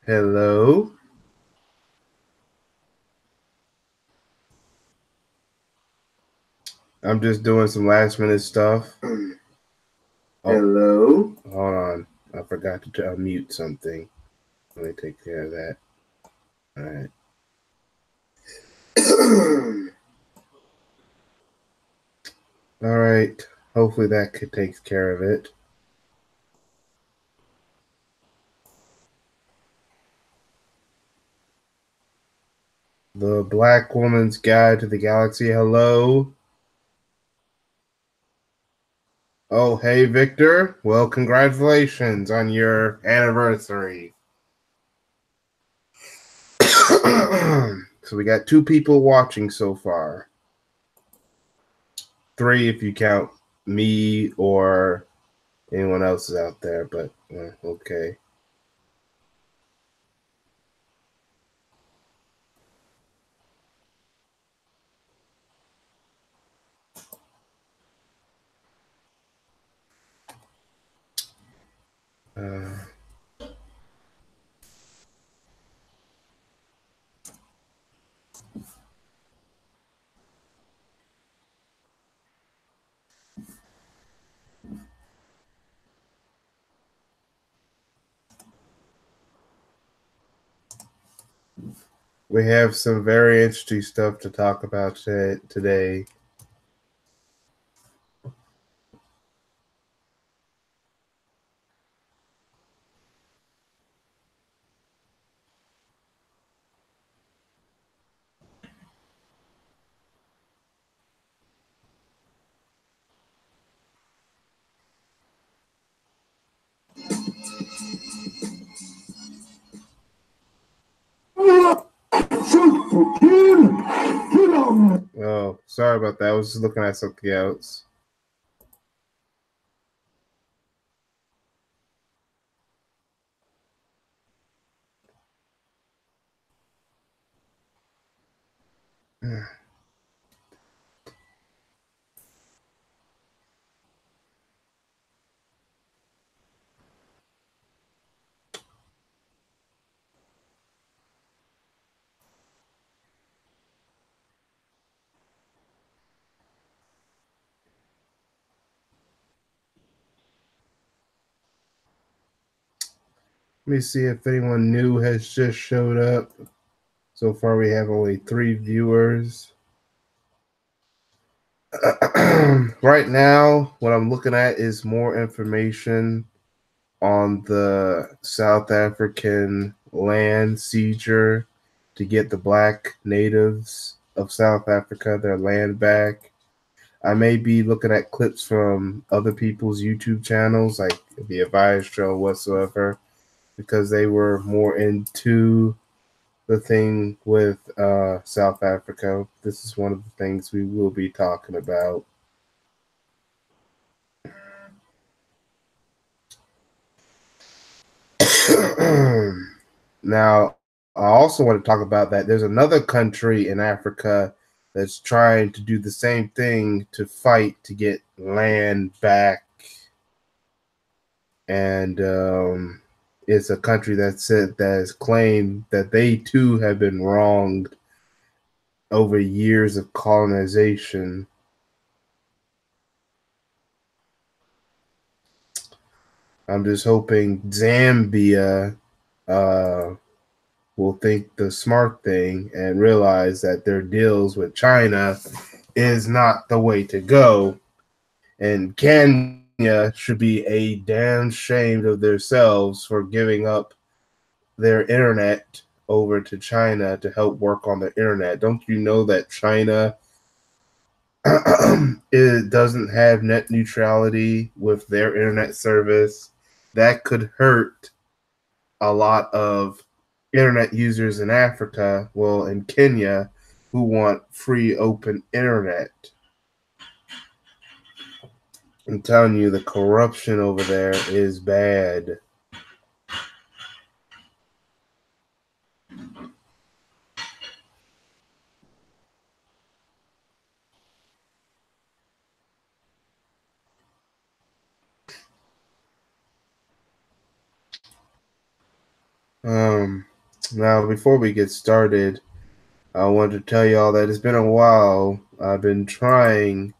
Hello. I'm just doing some last minute stuff. Oh, Hello. hold on. I forgot to unmute something. Let me take care of that. All right. All right. Hopefully that takes care of it. The Black Woman's Guide to the Galaxy. Hello. Oh, hey, Victor. Well, congratulations on your anniversary. So we got 2 people watching so far. 3 if you count me or anyone else is out there, but okay. We have some very interesting stuff to talk about today. Oh, sorry about that. I was just looking at something else. Let me see if anyone new has just showed up. So far, we have only 3 viewers. Right now, what I'm looking at is more information on the South African land seizure to get the Black natives of South Africa their land back. I may be looking at clips from other people's YouTube channels, like the Advice Show whatsoever, because they were more into the thing with South Africa. This is one of the things we will be talking about. Now, I also want to talk about that there's another country in Africa that's trying to do the same thing to fight to get land back. And it's a country that has claimed that they too have been wronged over years of colonization. I'm just hoping Zambia will think the smart thing and realize that their deals with China is not the way to go. And Kenya should be a damn shamed of themselves for giving up their internet over to China to help work on the internet. Don't you know that China it doesn't have net neutrality with their internet service? That could hurt a lot of internet users in Africa, well, in Kenya, who want free open internet. I'm telling you, the corruption over there is bad. Now before we get started, I wanted to tell y'all that it's been a while. I've been trying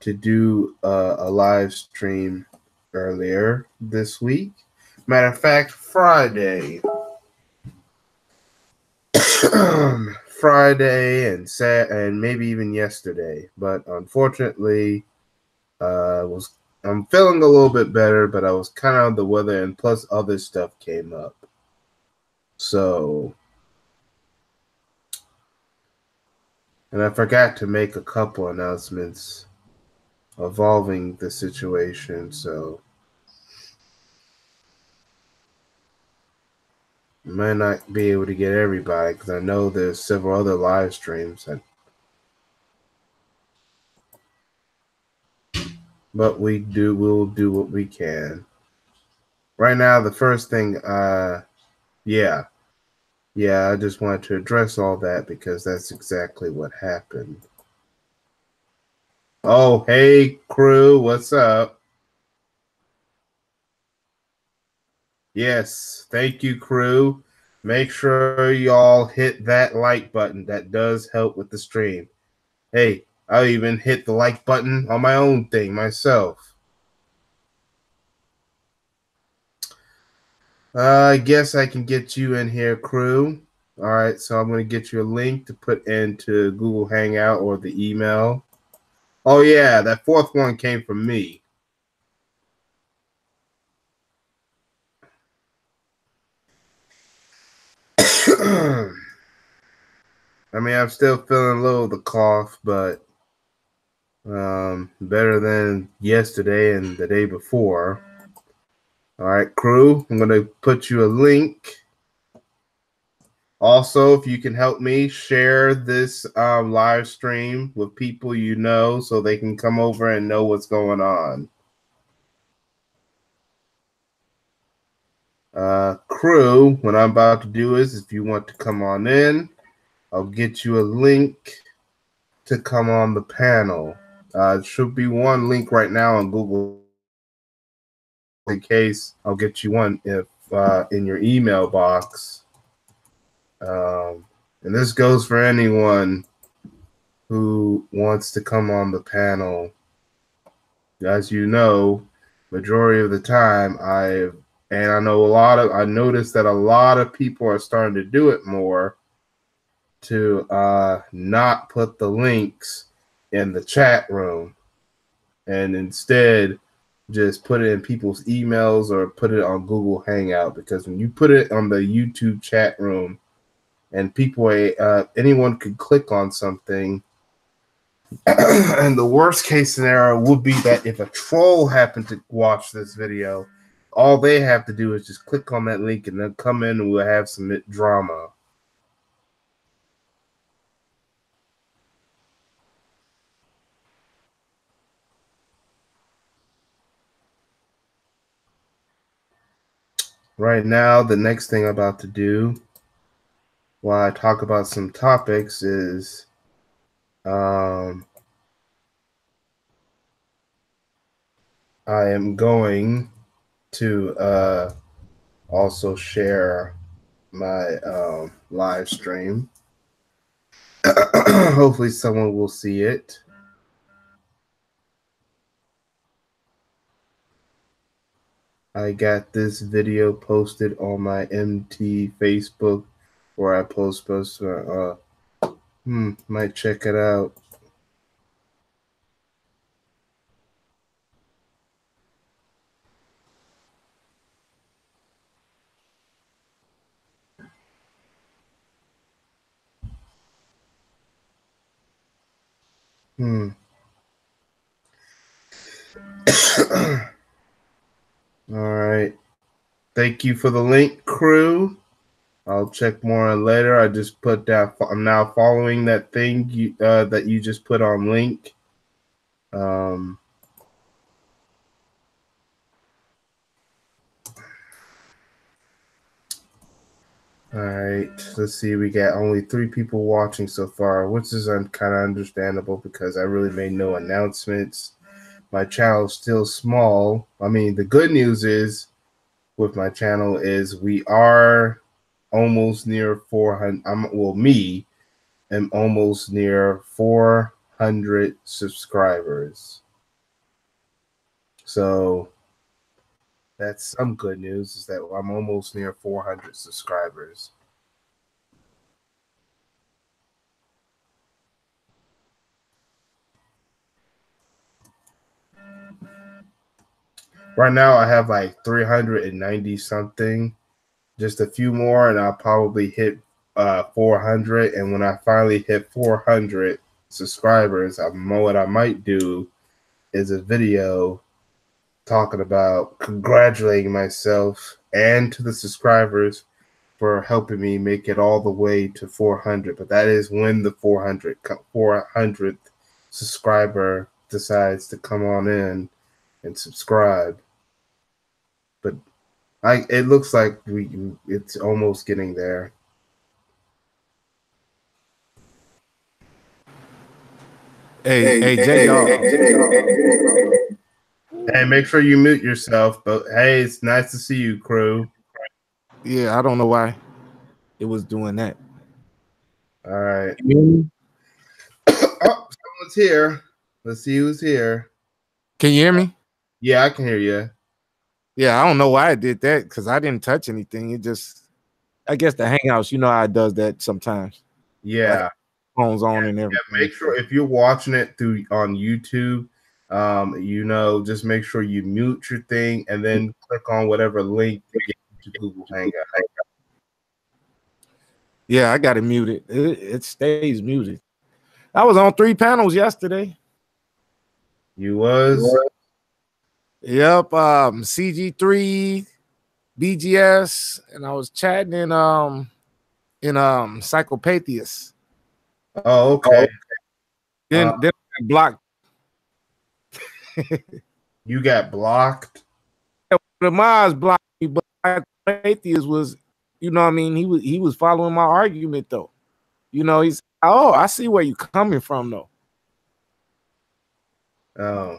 to do a live stream earlier this week. Matter of fact, Friday. Friday and maybe even yesterday, but unfortunately, I'm feeling a little bit better, but I was kind of under the weather, and plus other stuff came up. So, and I forgot to make a couple announcements involving the situation. So, I might not be able to get everybody because I know there's several other live streams. But we'll do what we can. Right now, the first thing, yeah, I just wanted to address all that because that's exactly what happened. Oh, hey, crew, what's up? Yes, thank you, crew. Make sure y'all hit that like button. That does help with the stream. Hey, I'll even hit the like button on my own thing myself. I guess I can get you in here, crew. All right, so I'm going to get you a link to put into Google Hangout or the email. Oh, yeah, that fourth one came from me. I mean, I'm still feeling a little of the cough, but better than yesterday and the day before. All right, crew, I'm going to put you a link. Also, if you can help me share this live stream with people you know so they can come over and know what's going on. Crew, what I'm about to do is if you want to come on in, I'll get you a link to come on the panel. It should be one link right now on Google. In case, I'll get you one if in your email box. And this goes for anyone who wants to come on the panel. As you know, majority of the time I noticed that a lot of people are starting to do it more to not put the links in the chat room and instead just put it in people's emails or put it on Google Hangout, because when you put it on the YouTube chat room and people, anyone could click on something, and the worst case scenario would be that if a troll happened to watch this video, all they have to do is just click on that link and then come in and we'll have some drama. Right now, the next thing I'm about to do while I talk about some topics is I am going to also share my live stream. Hopefully someone will see it. I got this video posted on my MT Facebook where I post might check it out. All right. Thank you for the link, crew. I'll check more on later. I just put that. I'm now following that thing that you just put on link. All right. Let's see. We got only 3 people watching so far, which is kind of understandable because I really made no announcements. My channel is still small. I mean, the good news is with my channel is we are almost near 400. Me am almost near 400 subscribers. So that's some good news, is that I'm almost near 400 subscribers. Right now I have like 390 something, just a few more, and I'll probably hit 400. And when I finally hit 400 subscribers, what I might do is a video talking about congratulating myself and to the subscribers for helping me make it all the way to 400. But that is when the 400th subscriber decides to come on in and subscribe. But it looks like it's almost getting there. Hey, Jay, y'all. Hey, make sure you mute yourself. But hey, it's nice to see you, crew. Yeah, I don't know why it was doing that. All right. Oh, someone's here. Let's see who's here. Can you hear me? Yeah, I can hear you. Yeah, I don't know why I did that, because I didn't touch anything. It just, I guess the Hangouts, you know how it does that sometimes. Yeah. Like, phones on and everything. Yeah, make sure if you're watching it on YouTube, just make sure you mute your thing and then click on whatever link to get to Google Hangout. Yeah, I got it muted. It stays muted. I was on 3 panels yesterday. You was? Yep. CG3, BGS, and I was chatting in Psychopatheus. Oh, okay. Then I got blocked. You got blocked? The Mars blocked me, but Psychopatheus was, you know what I mean? He was following my argument though. You know, he's, oh, I see where you're coming from though. Oh.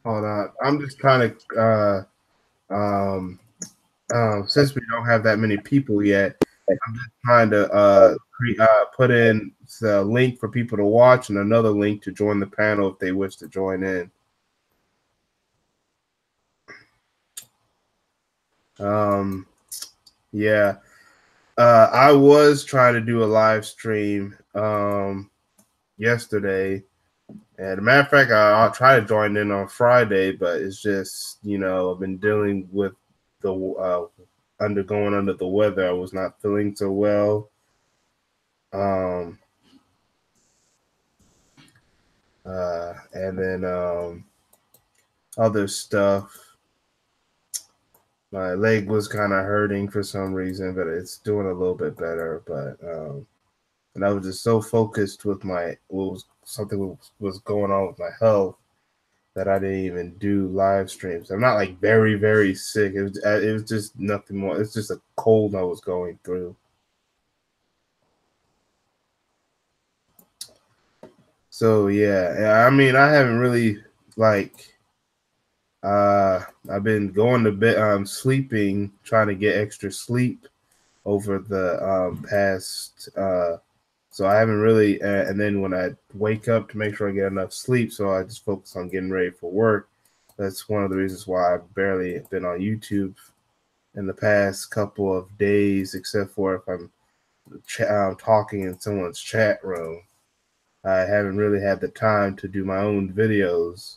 Hold on. I'm just trying to since we don't have that many people yet, I'm just trying to put in the link for people to watch and another link to join the panel if they wish to join in. Yeah. I was trying to do a live stream yesterday. And as a matter of fact, I'll try to join in on Friday, but it's just, I've been dealing with the going under the weather. I was not feeling so well. And then other stuff. My leg was kind of hurting for some reason, but it's doing a little bit better. But and I was just so focused with something was going on with my health that I didn't even do live streams. I'm not like very, very sick. It was just nothing more. It's just a cold I was going through. So yeah, I mean, I haven't really I've been going to bed, sleeping, trying to get extra sleep over the past. So I haven't really, and then when I wake up to make sure I get enough sleep, so I just focus on getting ready for work. That's one of the reasons why I've barely been on YouTube in the past couple of days, except for if I'm talking in someone's chat room. I haven't really had the time to do my own videos.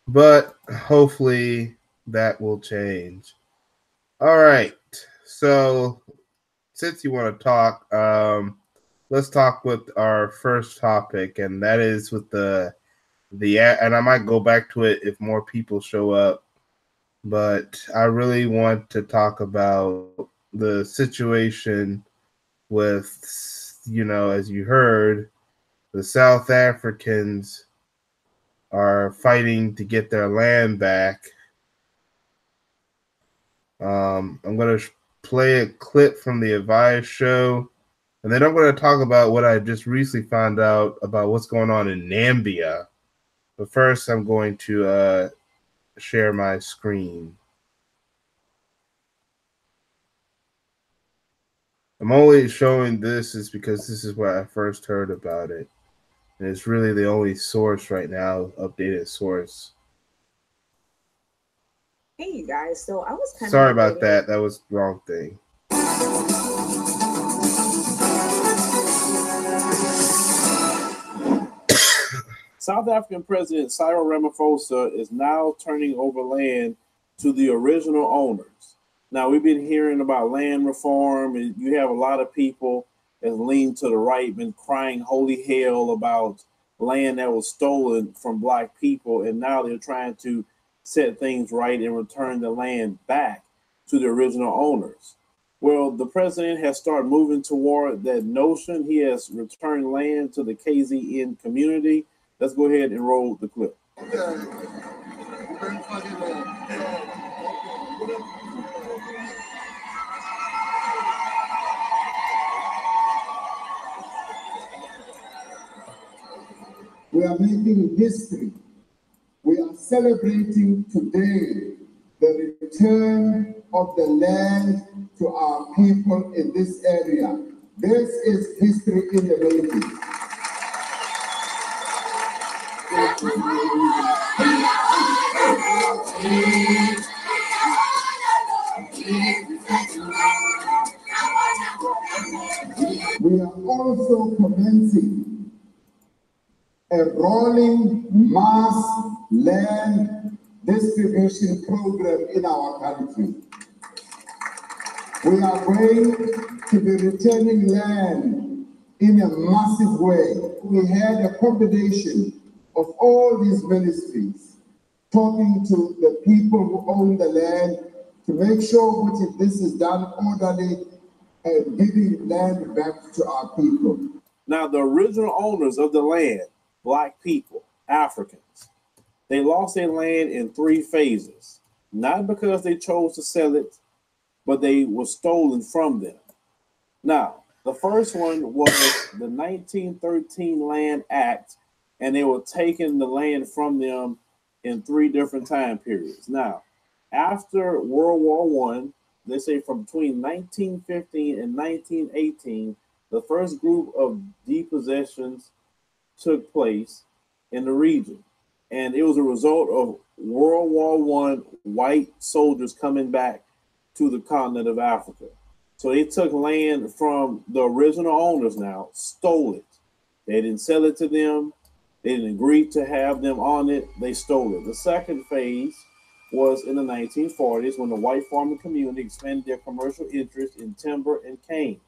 But hopefully that will change. All right. So since you want to talk, let's talk with our first topic, and that is with the and I might go back to it if more people show up, but I really want to talk about the situation with, as you heard, the South Africans are fighting to get their land back. I'm going to play a clip from the Avaya show And then I'm going to talk about what I just recently found out about what's going on in Nambia. But first, I'm going to share my screen. I'm only showing this is because this is where I first heard about it. And it's really the only source right now, updated source. Hey, you guys. So I was kind of sorry about that. That was the wrong thing. South African President Cyril Ramaphosa is now turning over land to the original owners. Now, we've been hearing about land reform, and you have a lot of people that lean to the right, been crying holy hell about land that was stolen from Black people, and now they're trying to set things right and return the land back to the original owners. Well, the president has started moving toward that notion. He has returned land to the KZN community. Let's go ahead and roll the clip. We are making history. We are celebrating today the return of the land to our people in this area. This is history in the making. We are also commencing a rolling mass land distribution program in our country. We are going to be returning land in a massive way. We had a combination of all these ministries talking to the people who own the land to make sure that this is done orderly and giving land back to our people. Now, the original owners of the land, Black people, Africans, they lost their land in 3 phases, not because they chose to sell it, but they were stolen from them. Now, the first one was the 1913 Land Act, and they were taking the land from them in 3 different time periods. Now, after World War I, they say from between 1915 and 1918, the first group of depossessions took place in the region. And it was a result of World War I white soldiers coming back to the continent of Africa. So they took land from the original owners now, stole it. They didn't sell it to them. They didn't agree to have them on it. They stole it. The second phase was in the 1940s when the white farming community expanded their commercial interest in timber and cane.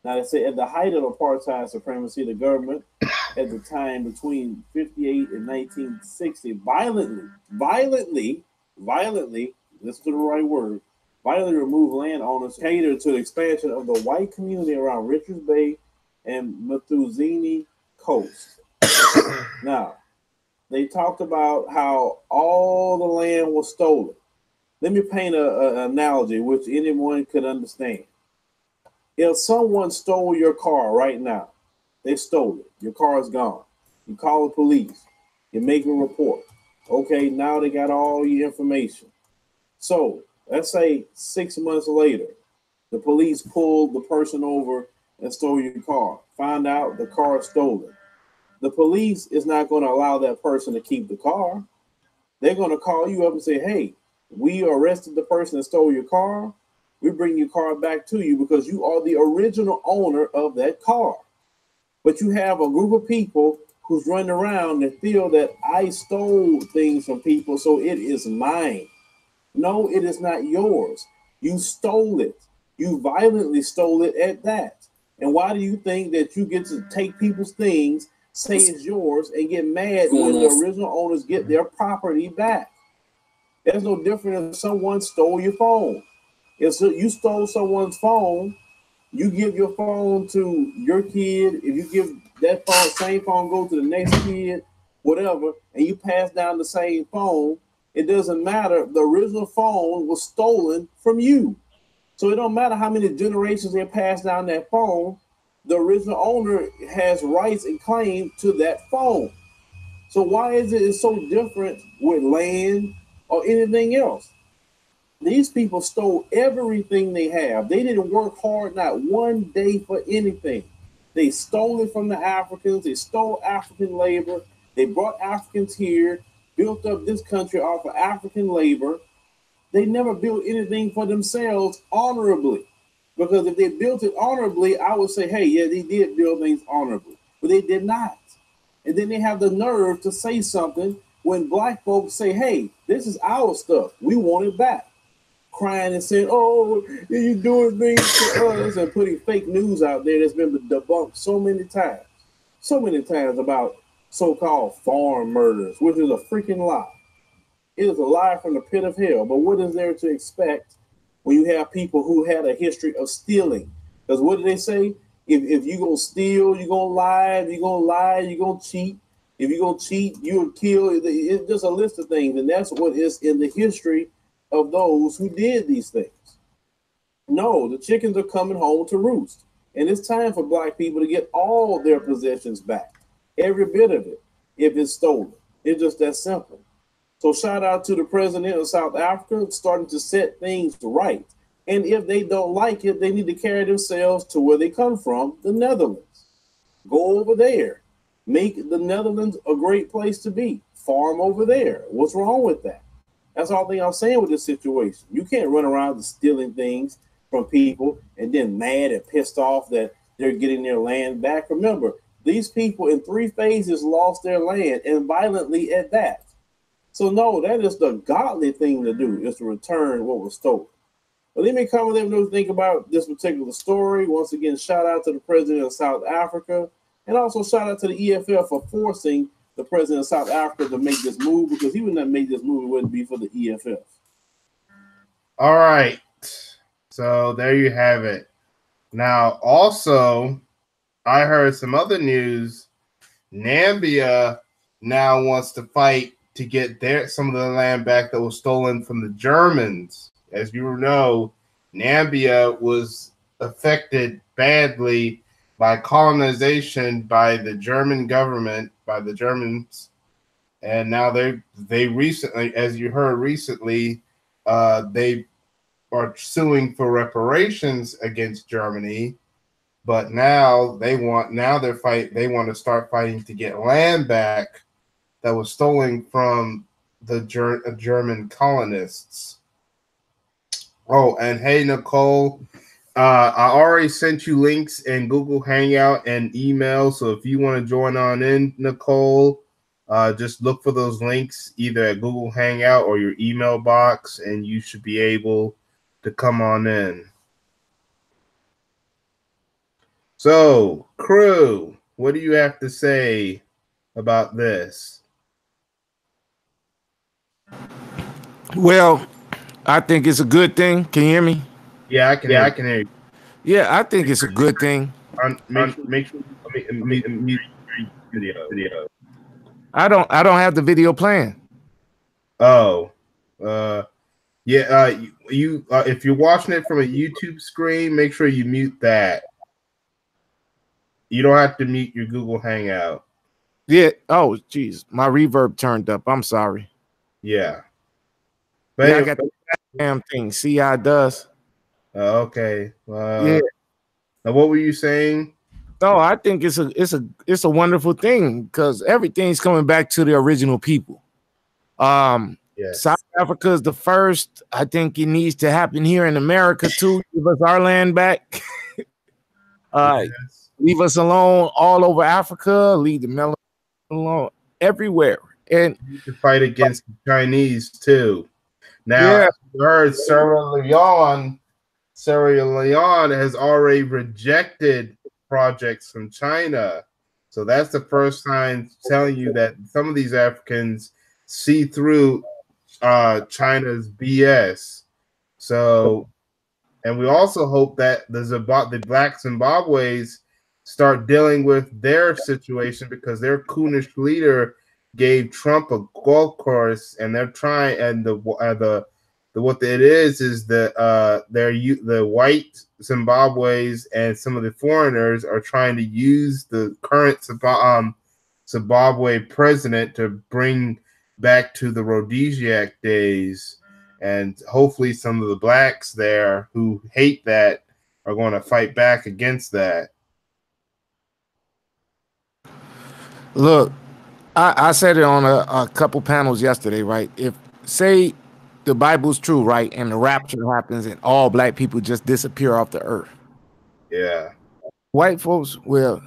Now, they say at the height of apartheid supremacy, the government at the time between 58 and 1960 violently, listen to the right word, violently removed landowners catered to the expansion of the white community around Richards Bay and Mthunzini Coast. Now, they talked about how all the land was stolen. Let me paint an analogy which anyone could understand. If someone stole your car right now, they stole it, your car is gone. You call the police, you make a report. Okay, now they got all your information. So let's say 6 months later, the police pulled the person over and stole your car. Find out the car is stolen. The police is not going to allow that person to keep the car. They're going to call you up and say, hey, we arrested the person that stole your car. We bring your car back to you because you are the original owner of that car. But you have a group of people who's running around and feel that I stole things from people, so it is mine. No, it is not yours. You stole it. You violently stole it at that. And why do you think that you get to take people's things, say it's yours, and get mad when the original owners get their property back? There's no different if someone stole your phone. If you stole someone's phone, you give your phone to your kid. If you give that phone, same phone, go to the next kid, whatever, and you pass down the same phone, it doesn't matter. The original phone was stolen from you. So it don't matter how many generations they pass down that phone. the original owner has rights and claim to that phone. So why is it so different with land or anything else? These people stole everything they have. They didn't work hard, not one day for anything. They stole it from the Africans. They stole African labor. They brought Africans here, built up this country off of African labor. They never built anything for themselves honorably. Because if they built it honorably, I would say, hey, yeah, they did build things honorably. But they did not. And then they have the nerve to say something when black folks say, hey, this is our stuff. We want it back. Crying and saying, oh, you're doing things to us, and putting fake news out there that's been debunked so many times about so-called farm murders, which is a freaking lie. It is a lie from the pit of hell. But what is there to expect when you have people who had a history of stealing? Because what do they say? If you're going to steal, you're going to lie. If you're going to lie, you're going to cheat. If you're going to cheat, you'll kill. It's just a list of things. And that's what is in the history of those who did these things. No, the chickens are coming home to roost. And it's time for black people to get all their possessions back. Every bit of it, if it's stolen. It's just that simple. So shout out to the president of South Africa starting to set things right. And if they don't like it, they need to carry themselves to where they come from, the Netherlands. Go over there. Make the Netherlands a great place to be. Farm over there. What's wrong with that? That's all thing I'm saying with this situation. You can't run around stealing things from people and then mad and pissed off that they're getting their land back. Remember, these people in 3 phases lost their land, and violently at that. So no, that is the godly thing to do, is to return what was stolen. But let me comment and let me think about this particular story. Once again, shout out to the president of South Africa, and also shout out to the EFL for forcing the president of South Africa to make this move, because he would not make this move, it wouldn't be for the EFL. All right. So there you have it. Now, also, I heard some other news. Namibia now wants to fight to get some of the land back that was stolen from the Germans. As you know, Namibia was affected badly by colonization by the German government, by the Germans, and now they recently, as you heard recently, they are suing for reparations against Germany. But now they want to start fighting to get land back that was stolen from the German colonists. Oh, and hey, Nicole, I already sent you links in Google Hangout and email. So if you want to join on in, Nicole, just look for those links either at Google Hangout or your email box, and you should be able to come on in. So, crew, what do you have to say about this? Well, I think it's a good thing. Can you hear me? Yeah, I can hear you. Yeah, I think it's a good thing. Make sure you mute video. I don't have the video playing. Oh, yeah. You if you're watching it from a YouTube screen, make sure you mute that. You don't have to mute your Google Hangout. Yeah. Oh, geez, my reverb turned up. I'm sorry. Yeah. But yeah, I got the damn thing. See how it does. Okay. Yeah. Now, what were you saying? No, I think it's a wonderful thing because everything's coming back to the original people. Yes. South Africa is the first. I think it needs to happen here in America too. Give us our land back. Yes. Leave us alone all over Africa. Leave the melon alone everywhere. And you can fight against the Chinese too. Now, yeah. I heard Sierra Leone has already rejected projects from China. So that's the first time telling you that some of these Africans see through China's BS. So, and we also hope that the Black Zimbabweans start dealing with their situation because their coonish leader gave Trump a golf course, and they're trying, and the what it is that the white Zimbabweans and some of the foreigners are trying to use the current Zimbabwe president to bring back to the Rhodesiac days, and hopefully some of the blacks there who hate that are going to fight back against that. Look, I said it on a couple panels yesterday, right? If, say, the Bible's true, right, and the rapture happens and all black people just disappear off the earth. Yeah. White folks, well,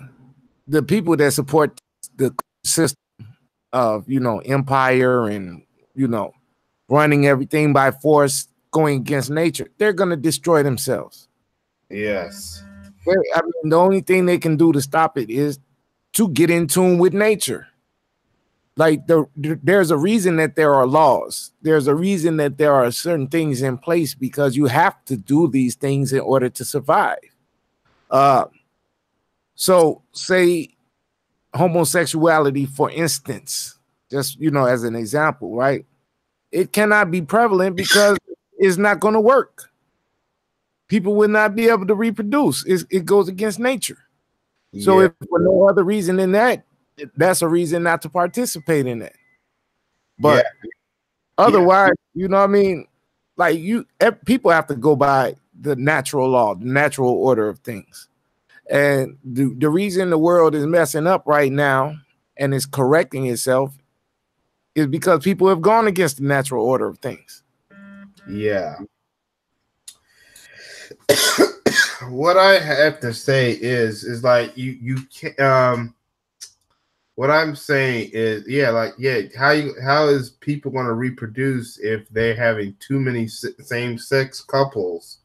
the people that support the system of, empire and, running everything by force, going against nature, they're going to destroy themselves. Yes. I mean, the only thing they can do to stop it is to get in tune with nature. Like there's a reason that there are laws. There's a reason that there are certain things in place, because you have to do these things in order to survive. So say homosexuality, for instance, just, as an example, right? It cannot be prevalent because it's not going to work. People will not be able to reproduce. It goes against nature. So if for no other reason than that, that's a reason not to participate in that. But otherwise, you know what I mean? Like people have to go by the natural law, the natural order of things. And the reason the world is messing up right now and is correcting itself is because people have gone against the natural order of things. Yeah. What I have to say is like you can't. What I'm saying is, how is people going to reproduce if they're having too many same-sex couples?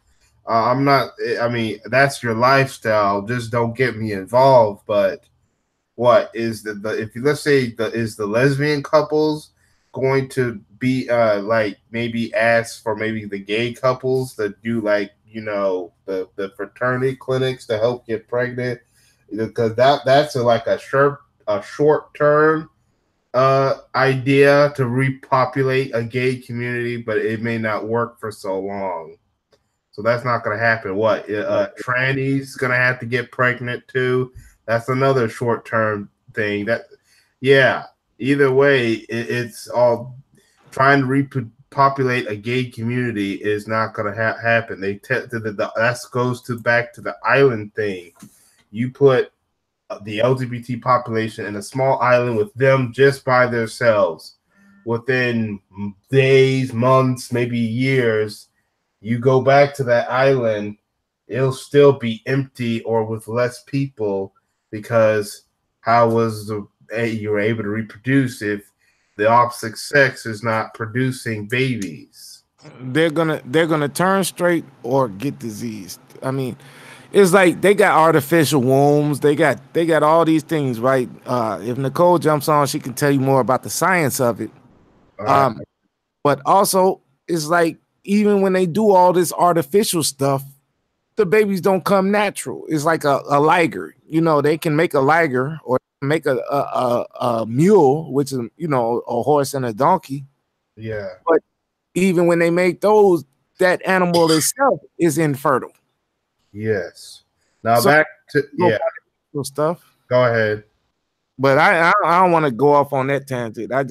I mean, that's your lifestyle. Just don't get me involved. But what is let's say is the lesbian couples going to be like maybe ask for maybe the gay couples that do like the fraternity clinics to help get pregnant, because that's a short-term idea to repopulate a gay community, but it may not work for so long. So that's not going to happen. What? Trannies going to have to get pregnant too. That's another short-term thing. Either way, it's all trying to repopulate a gay community is not going to happen. That goes back to the island thing. You put the LGBT population in a small island with them just by themselves. Within days, months, maybe years, you go back to that island, it'll still be empty or with less people, because how was you were able to reproduce if the opposite sex is not producing babies? They're gonna turn straight or get diseased. I mean, it's like they got artificial wombs. They got all these things, right? If Nicole jumps on, she can tell you more about the science of it. But also, it's like even when they do all this artificial stuff, the babies don't come natural. It's like a liger. They can make a liger or make a mule, which is a horse and a donkey. Yeah. But even when they make those, that animal itself is infertile. Yes. Now back to stuff. Go ahead. But I don't want to go off on that tangent. Now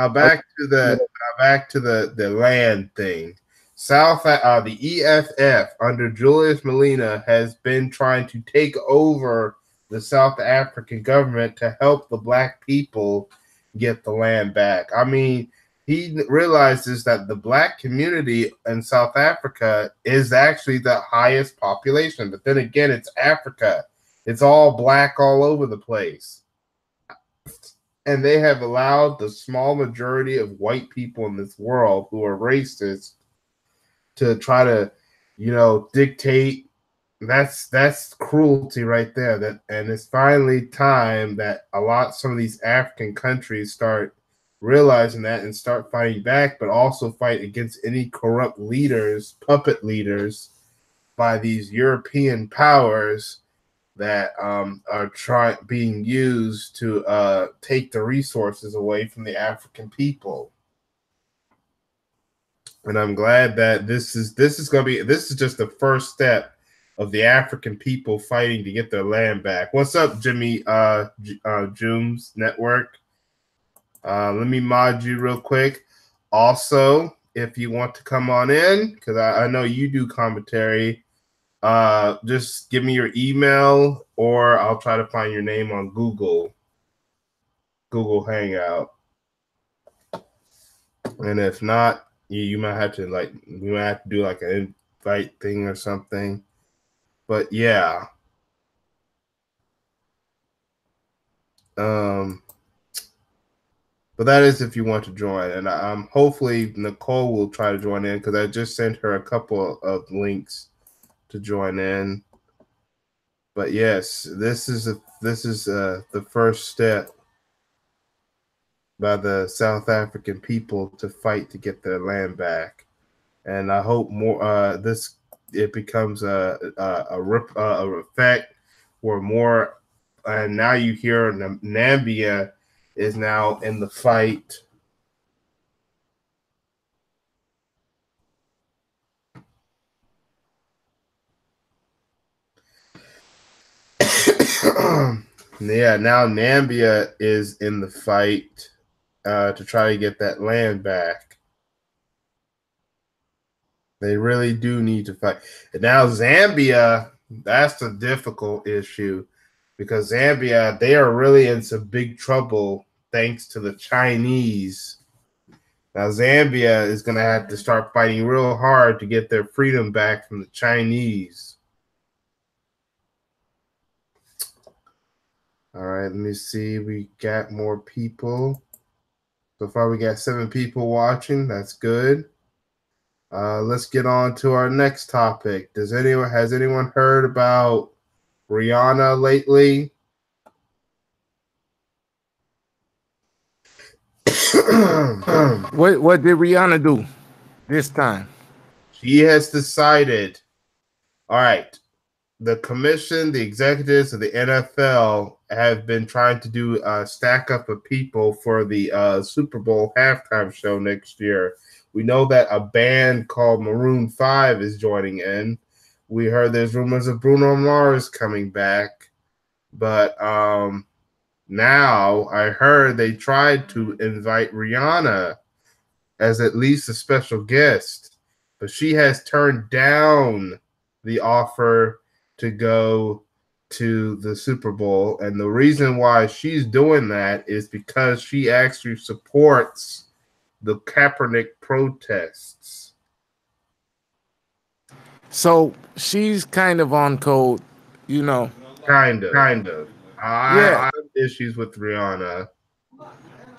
back to the land thing. The EFF under Julius Malema has been trying to take over the South African government to help the black people get the land back. I mean, he realizes that the black community in South Africa is actually the highest population. But then again, it's Africa. It's all black all over the place. And they have allowed the small majority of white people in this world who are racist to try to, dictate. That's cruelty right there. And it's finally time that some of these African countries start realizing that and start fighting back, but also fight against any corrupt leaders, puppet leaders by these European powers that are being used to take the resources away from the African people. And I'm glad that this is just the first step of the African people fighting to get their land back. What's up, Jimmy Jooms Network? Let me mod you real quick. Also, if you want to come on in, because I know you do commentary, just give me your email or I'll try to find your name on Google Hangout. And if not, you might have to do like an invite thing or something. But yeah. But that is if you want to join. And hopefully Nicole will try to join in because I just sent her a couple of links to join in. But yes, this is the first step by the South African people to fight to get their land back. And I hope more it becomes a effect where more. And now you hear Namibia is now in the fight. Yeah, now Namibia is in the fight to try to get that land back. They really do need to fight. And now Zambia, that's the difficult issue because Zambia, they are really in some big trouble thanks to the Chinese. Now Zambia is going to have to start fighting real hard to get their freedom back from the Chinese. All right, let me see. We got more people. So far, we got 7 people watching. That's good. Let's get on to our next topic. Has anyone heard about Rihanna lately? What did Rihanna do this time? She has decided. All right. The commission, the executives of the NFL have been trying to do a stack up of people for the Super Bowl halftime show next year. We know that a band called Maroon 5 is joining in. We heard there's rumors of Bruno Mars coming back. But now I heard they tried to invite Rihanna as at least a special guest. But she has turned down the offer to go to the Super Bowl. And the reason why she's doing that is because she actually supports the Kaepernick protests. So she's kind of on code, you know. Kind of. I have issues with Rihanna.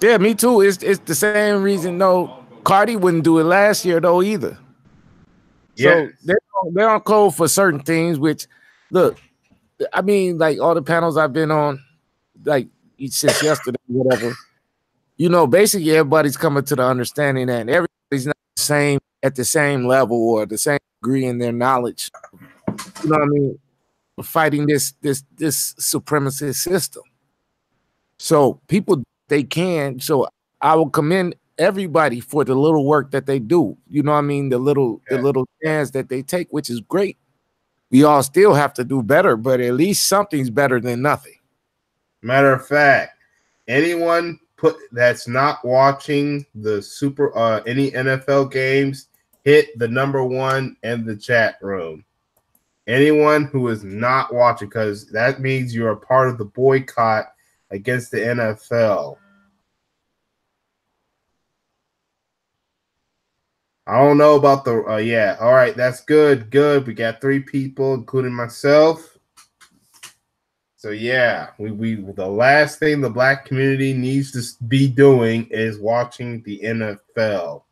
Yeah, me too. It's the same reason. No, Cardi wouldn't do it last year though either. So they're on code for certain things, which, look, I mean, like all the panels I've been on, like since yesterday, whatever, you know, basically everybody's coming to the understanding that everybody's not the same at the same level or the same degree in their knowledge. You know what I mean? Fighting this supremacist system. So people, they can. So I will commend everybody for the little work that they do. You know what I mean? The little chance that they take, which is great. We all still have to do better, but at least something's better than nothing. Matter of fact, anyone that's not watching the any NFL games, hit the #1 in the chat room. Anyone who is not watching, because that means you're a part of the boycott against the NFL. I don't know about the all right, that's good. We got 3 people, including myself. So yeah, we the last thing the black community needs to be doing is watching the NFL.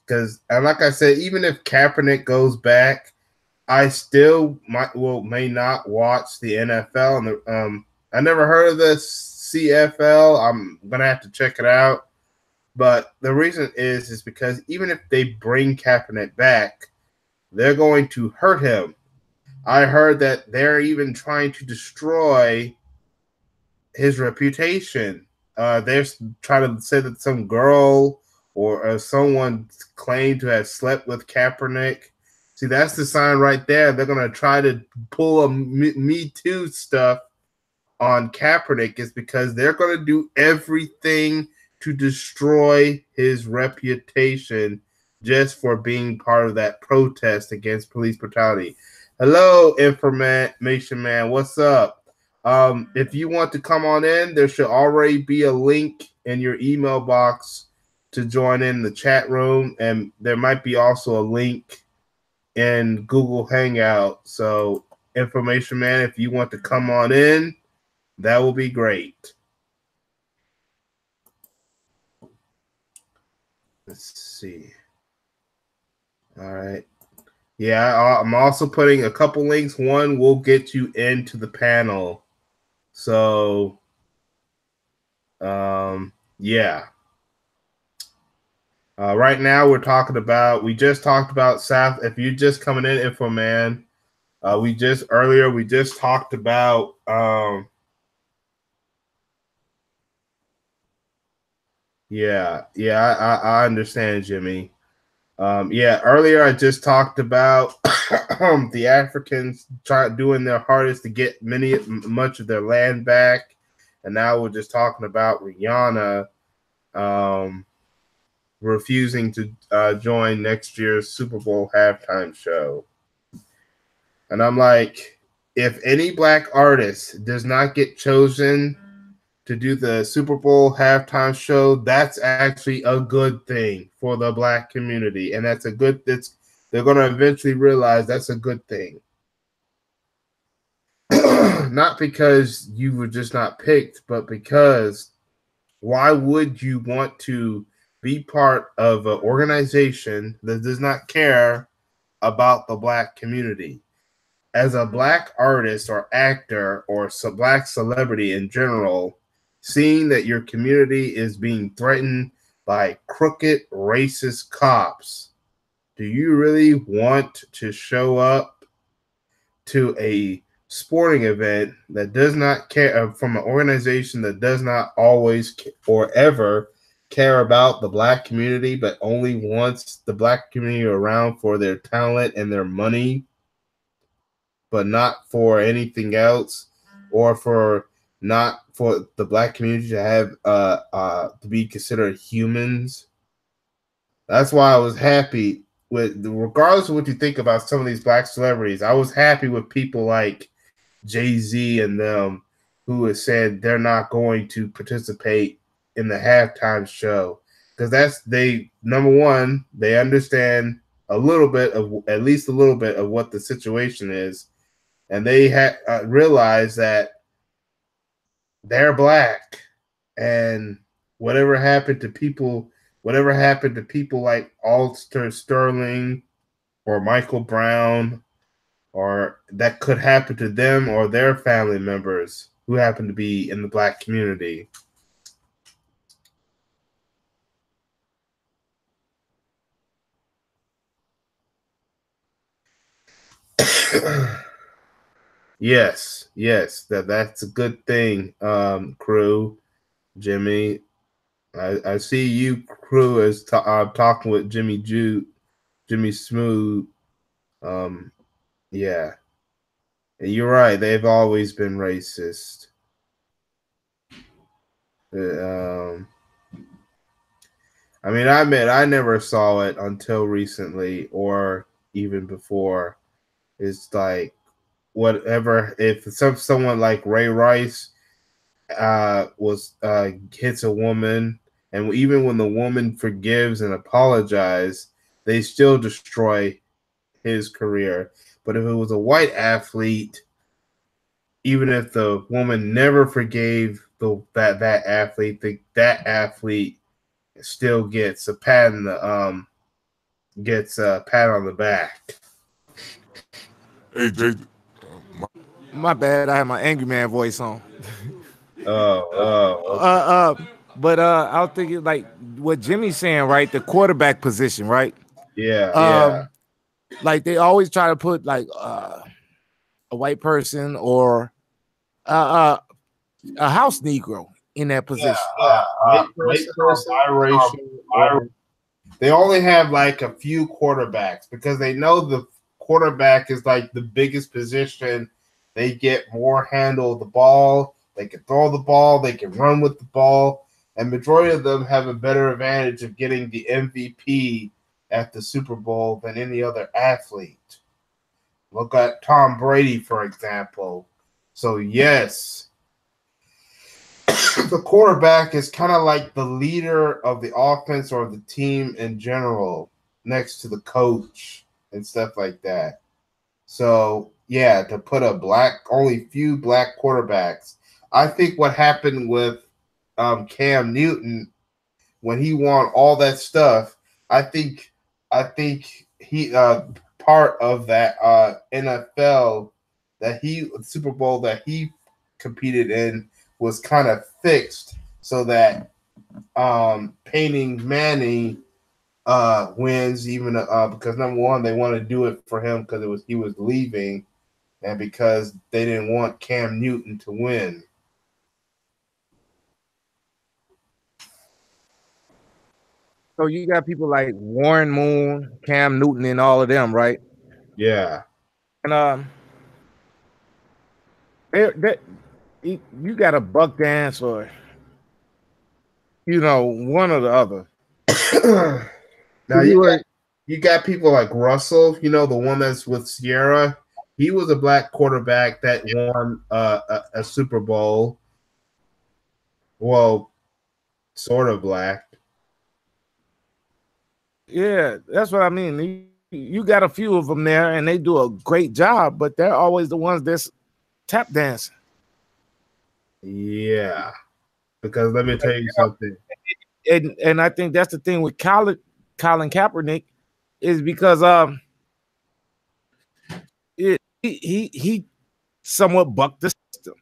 Because, and like I said, even if Kaepernick goes back, I still may not watch the NFL. And I never heard of the CFL. I'm gonna have to check it out. But the reason is because even if they bring Kaepernick back, they're going to hurt him. I heard that they're even trying to destroy his reputation. They're trying to say that some girl or someone claimed to have slept with Kaepernick, see, that's the sign right there. They're going to try to pull a Me Too stuff on Kaepernick, is because they're going to do everything to destroy his reputation just for being part of that protest against police brutality. Hello, Information Man. What's up? If you want to come on in, there should already be a link in your email box to join in the chat room, and there might be also a link in Google Hangout. So, Information Man, if you want to come on in, that will be great. Let's see. All right. Yeah, I'm also putting a couple links. One will get you into the panel. So, yeah. Right now we just talked about South. If you're just coming in, Info Man, we just talked about I understand, Jimmy. Earlier I just talked about the Africans doing their hardest to get much of their land back, and now we're just talking about Rihanna refusing to join next year's Super Bowl halftime show. And I'm like, if any black artist does not get chosen to do the Super Bowl halftime show, that's actually a good thing for the black community. And they're going to eventually realize that's a good thing. Not because you were just not picked, but because why would you want to be part of an organization that does not care about the black community? As a black artist or actor or black celebrity in general, seeing that your community is being threatened by crooked, racist cops, do you really want to show up to a sporting event that does not care, from an organization that does not always or ever care about the black community, but only wants the black community around for their talent and their money, but not for anything else, or not for the black community to have to be considered humans? That's why I was happy with, regardless of what you think about some of these black celebrities, I was happy with people like Jay-Z and them who have said they're not going to participate in the halftime show, because number one, they understand at least a little bit of what the situation is, and they realize that they're black, and whatever happened to people like Alster Sterling or Michael Brown, or that could happen to them or their family members who happen to be in the black community. Yes, that's a good thing, Crew, Jimmy. I see you, Crew, as talking with Jimmy Smooth. Yeah, and you're right. They've always been racist. I mean, I admit I never saw it until recently, or even before. It's like, whatever, if someone like Ray Rice hits a woman, and even when the woman forgives and apologizes, they still destroy his career. But if it was a white athlete, even if the woman never forgave that athlete, that athlete still gets a pat on the back. Hey, Jay. My bad. I had my angry man voice on. But I was thinking, like what Jimmy's saying, right? The quarterback position, right? Yeah. Like they always try to put like a white person or a house Negro in that position. White person, biracial, they only have like a few quarterbacks because they know the quarterback is like the biggest position. They get more handle of the ball. They can throw the ball. They can run with the ball. And majority of them have a better advantage of getting the MVP at the Super Bowl than any other athlete. Look at Tom Brady, for example. So, yes, the quarterback is kind of like the leader of the offense or the team in general, next to the coach and stuff like that. So, yeah, to put only few black quarterbacks. I think what happened with Cam Newton when he won all that stuff, I think he part of that NFL Super Bowl that he competed in was kind of fixed so that Peyton Manning wins even because number one they want to do it for him because he was leaving and because they didn't want Cam Newton to win. So you got people like Warren Moon, Cam Newton, and all of them, right? Yeah. And you got a buck dance or one or the other. Now you got people like Russell, the one that's with Sierra. He was a black quarterback that won a Super Bowl. Well, sort of black. Yeah, that's what I mean. You got a few of them there, and they do a great job, but they're always the ones that's tap dancing. Yeah, because let me tell you something. And I think that's the thing with Colin Kaepernick is because he somewhat bucked the system.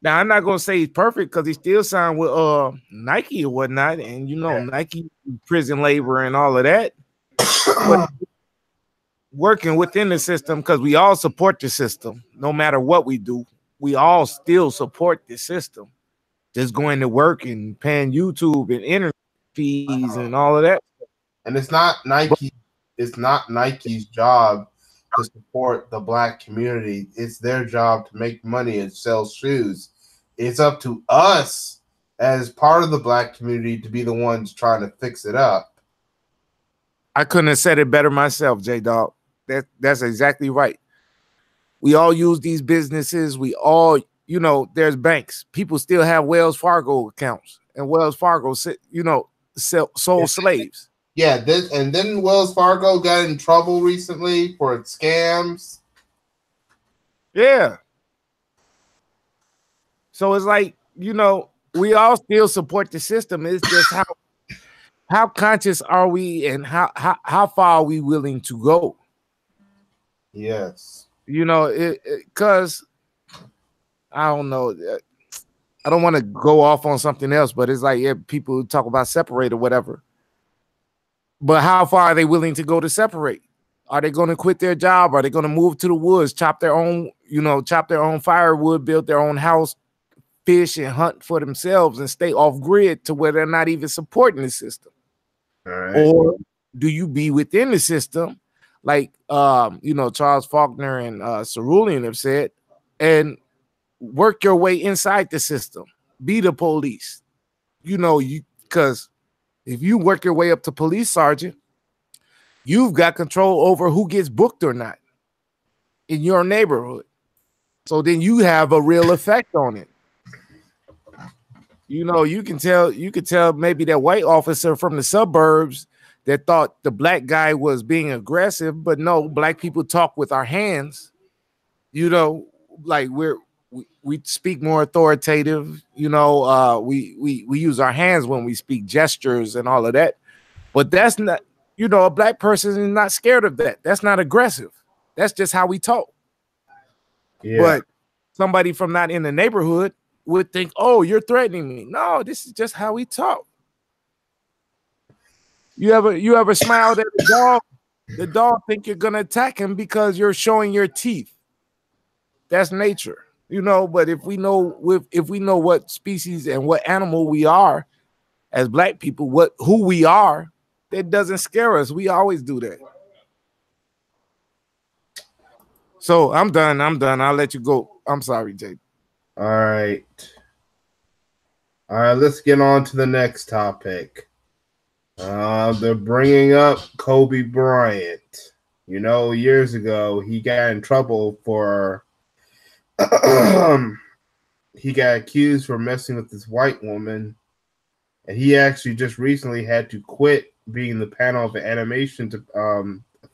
Now I'm not gonna say he's perfect because he still signed with Nike or whatnot, and Nike prison labor and all of that. But working within the system because we all support the system, no matter what we do, we all still support the system. Just going to work and paying YouTube and internet fees and all of that. And it's not Nike. It's not Nike's job to support the black community. It's their job to make money and sell shoes. It's up to us as part of the black community to be the ones trying to fix it up. I couldn't have said it better myself, J-Dog. That's exactly right. We all use these businesses. We all, there's banks. People still have Wells Fargo accounts, and Wells Fargo, sold slaves. Yeah, then Wells Fargo got in trouble recently for its scams. Yeah. So it's like, we all still support the system. It's just how conscious are we and how far are we willing to go? Yes. Because I don't know. I don't want to go off on something else, but it's like, people talk about separate or whatever. But how far are they willing to go to separate? Are they going to quit their job? Are they going to move to the woods, chop their own firewood, build their own house, fish and hunt for themselves and stay off grid to where they're not even supporting the system? All right. Or do you be within the system, like Charles Faulkner and Cerulean have said, and work your way inside the system, be the police, because if you work your way up to police sergeant, you've got control over who gets booked or not in your neighborhood. So then you have a real effect on it. You could tell maybe that white officer from the suburbs that thought the black guy was being aggressive, but no, black people talk with our hands. Like we speak more authoritative. We use our hands when we speak, gestures and all of that. But that's not, a black person is not scared of that. That's not aggressive. That's just how we talk. Yeah. But somebody from not in the neighborhood would think, oh, you're threatening me. No, this is just how we talk. You ever smiled at the dog? The dog think you're gonna attack him because you're showing your teeth. That's nature, But if we know what species and what animal we are as black people, who we are, that doesn't scare us. We always do that. So I'm done. I'll let you go. I'm sorry, Jay. All right. Let's get on to the next topic. They're bringing up Kobe Bryant. You know, years ago, he got in trouble for he got accused for messing with this white woman, and he actually just recently had to quit being the panel of an animation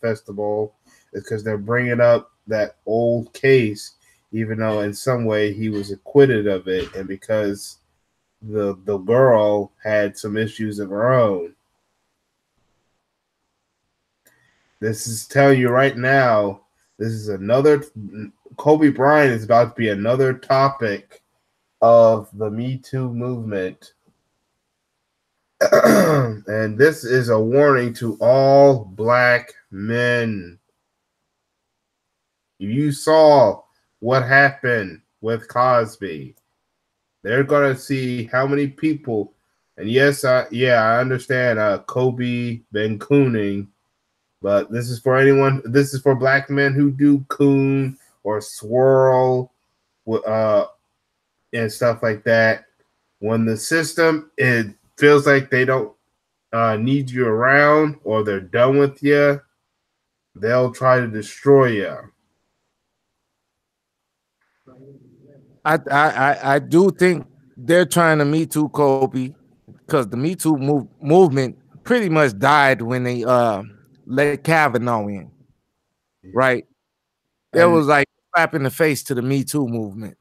festival because they're bringing up that old case, even though in some way he was acquitted of it, and because the girl had some issues of her own. This is telling you right now, this is another Kobe Bryant is about to be another topic of the Me Too movement. And this is a warning to all black men. You saw what happened with Cosby. They're going to see how many people, and yes, I understand Kobe been cooning, but this is for anyone, this is for black men who do coon or swirl and stuff like that. When the system, it feels like they don't need you around or they're done with you, they'll try to destroy you. I do think they're trying to Me Too Kobe, because the Me Too movement pretty much died when they let Kavanaugh in, right? There was like slap in the face to the Me Too movement,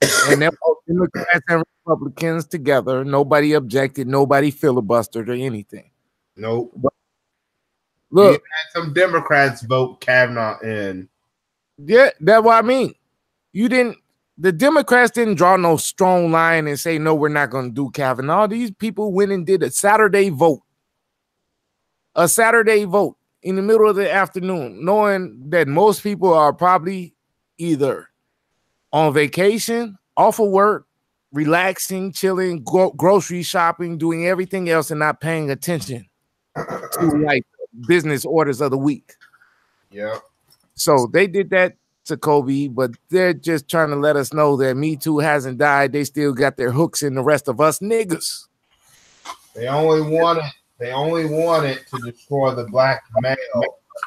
and they're both Democrats and Republicans together. Nobody objected, nobody filibustered or anything. Nope. But look, had some Democrats vote Kavanaugh in. Yeah, that's what I mean. The Democrats didn't draw no strong line and say, no, we're not going to do Kavanaugh. These people went and did a Saturday vote in the middle of the afternoon, knowing that most people are probably either on vacation, off of work, relaxing, chilling, grocery shopping, doing everything else and not paying attention to like business orders of the week. Yeah. So they did that to Kobe, but they're just trying to let us know that Me Too hasn't died. They still got their hooks in the rest of us niggas. They only want it to destroy the black male,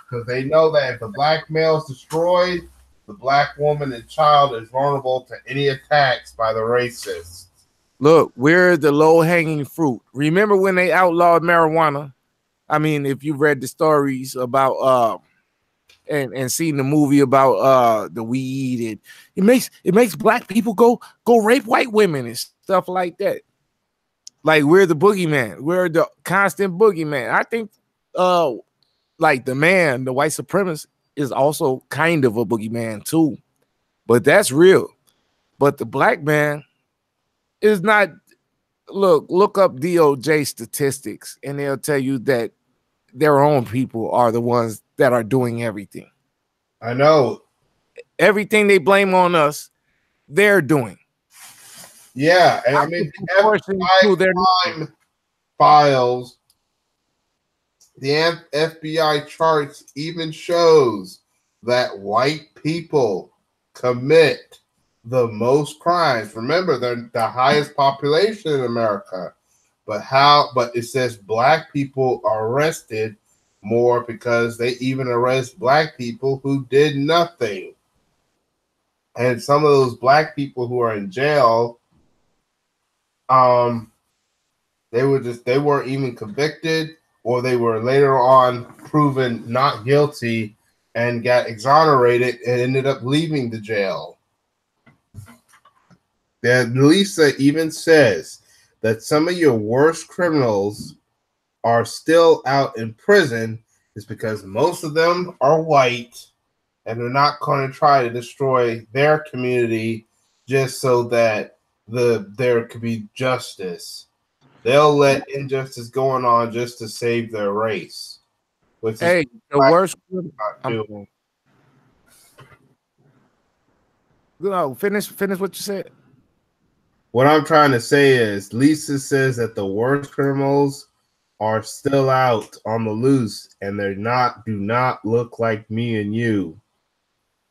because they know that if the black male is destroyed, the black woman and child is vulnerable to any attacks by the racists. Look, we're the low-hanging fruit. Remember when they outlawed marijuana? I mean, if you've read the stories about and seen the movie about the weed, and it makes black people go rape white women and stuff like that. Like, we're the boogeyman. We're the constant boogeyman. I think like the white supremacist is also kind of a boogeyman too. But that's real. But the black man is not. Look up DOJ statistics and they'll tell you that their own people are the ones that are doing everything. I know. Everything they blame on us, they're doing. Yeah, and I mean, the files, the FBI charts even shows that white people commit the most crimes. Remember, they're the highest population in America. But it says black people are arrested more because they even arrest black people who did nothing. And some of those black people who are in jail, they weren't even convicted, or they were later on proven not guilty and got exonerated and ended up leaving the jail. Lisa even says that some of your worst criminals are still out in prison is because most of them are white and they're not going to try to destroy their community just so that there could be justice. They'll let injustice going on just to save their race. The worst. Finish what you said. What I'm trying to say is Lisa says that the worst criminals are still out on the loose, and do not look like me and you.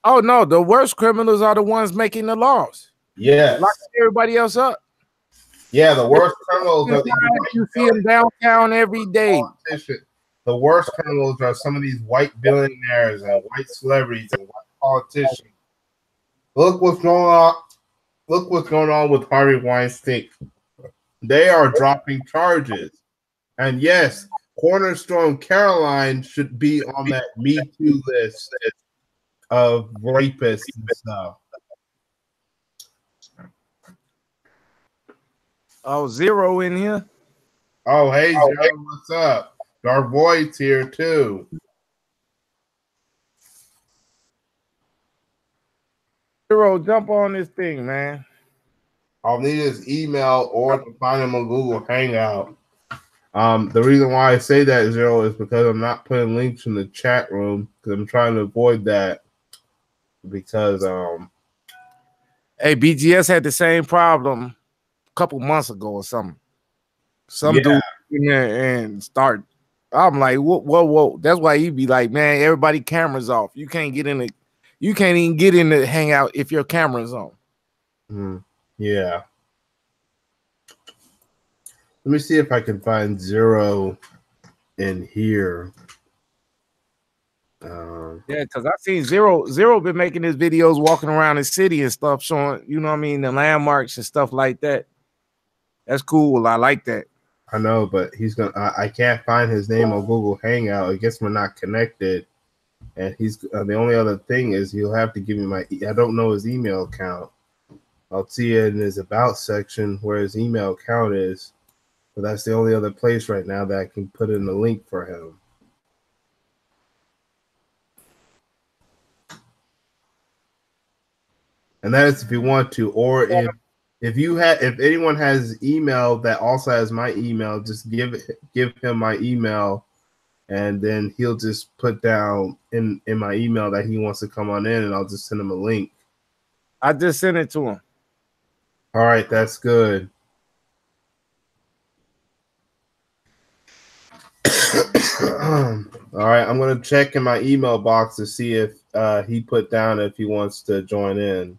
Oh no, the worst criminals are the ones making the laws. Yes. Lock everybody else up. Yeah, the worst criminals are you see them downtown every day. The worst criminals are some of these white billionaires and white celebrities and white politicians. Look what's going on. Look what's going on with Harvey Weinstein. They are dropping charges. And yes, Cornerstone Caroline should be on that Me Too list of rapists and stuff. Oh, Zero in here. Oh, hey, Zero, what's up? Dark Void's here too. Zero, jump on this thing, man. I'll need his email or to find him on Google Hangout. The reason why I say that, Zero, is because I'm not putting links in the chat room because I'm trying to avoid that. Because hey, BGS had the same problem a couple months ago or something. Some dude in there and start. I'm like, whoa. That's why he be like, man, everybody cameras off. You can't get in the. You can't even get in the Hangout if your camera's on. Yeah. Let me see if I can find Zero in here. Yeah, because I seen Zero been making his videos walking around the city and stuff, showing, you know what I mean, the landmarks and stuff like that. That's cool. I like that. I know, but he's gonna. I can't find his name on Google Hangout. I guess we're not connected. And he's the only other thing is he'll have to give me my. I don't know his email account. I'll see it in his about section where his email account is, but that's the only other place right now that I can put in the link for him. And that is if you want to, or if anyone has email that also has my email, just give him my email, and then he'll just put down in my email that he wants to come on in, and I'll just send him a link. I just sent it to him. All right, that's good. All right, I'm gonna check in my email box to see if he put down if he wants to join in.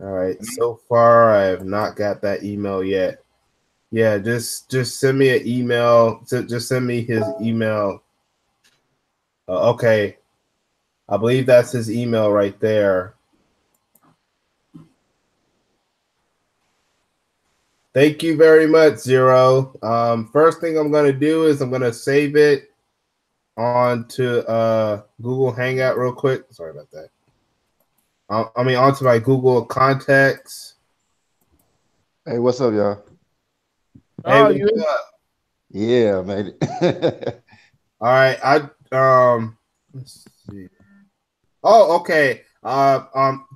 All right, so far I have not got that email yet. Yeah, just send me an email. Just send me his email. Okay, I believe that's his email right there. Thank you very much, Zero. First thing I'm going to do is I'm going to save it onto Google Hangout real quick. Sorry about that. Onto my Google Contacts. Hey, what's up, y'all? Hey, what's up? Yeah, I made it. All right, let's see. Oh, okay.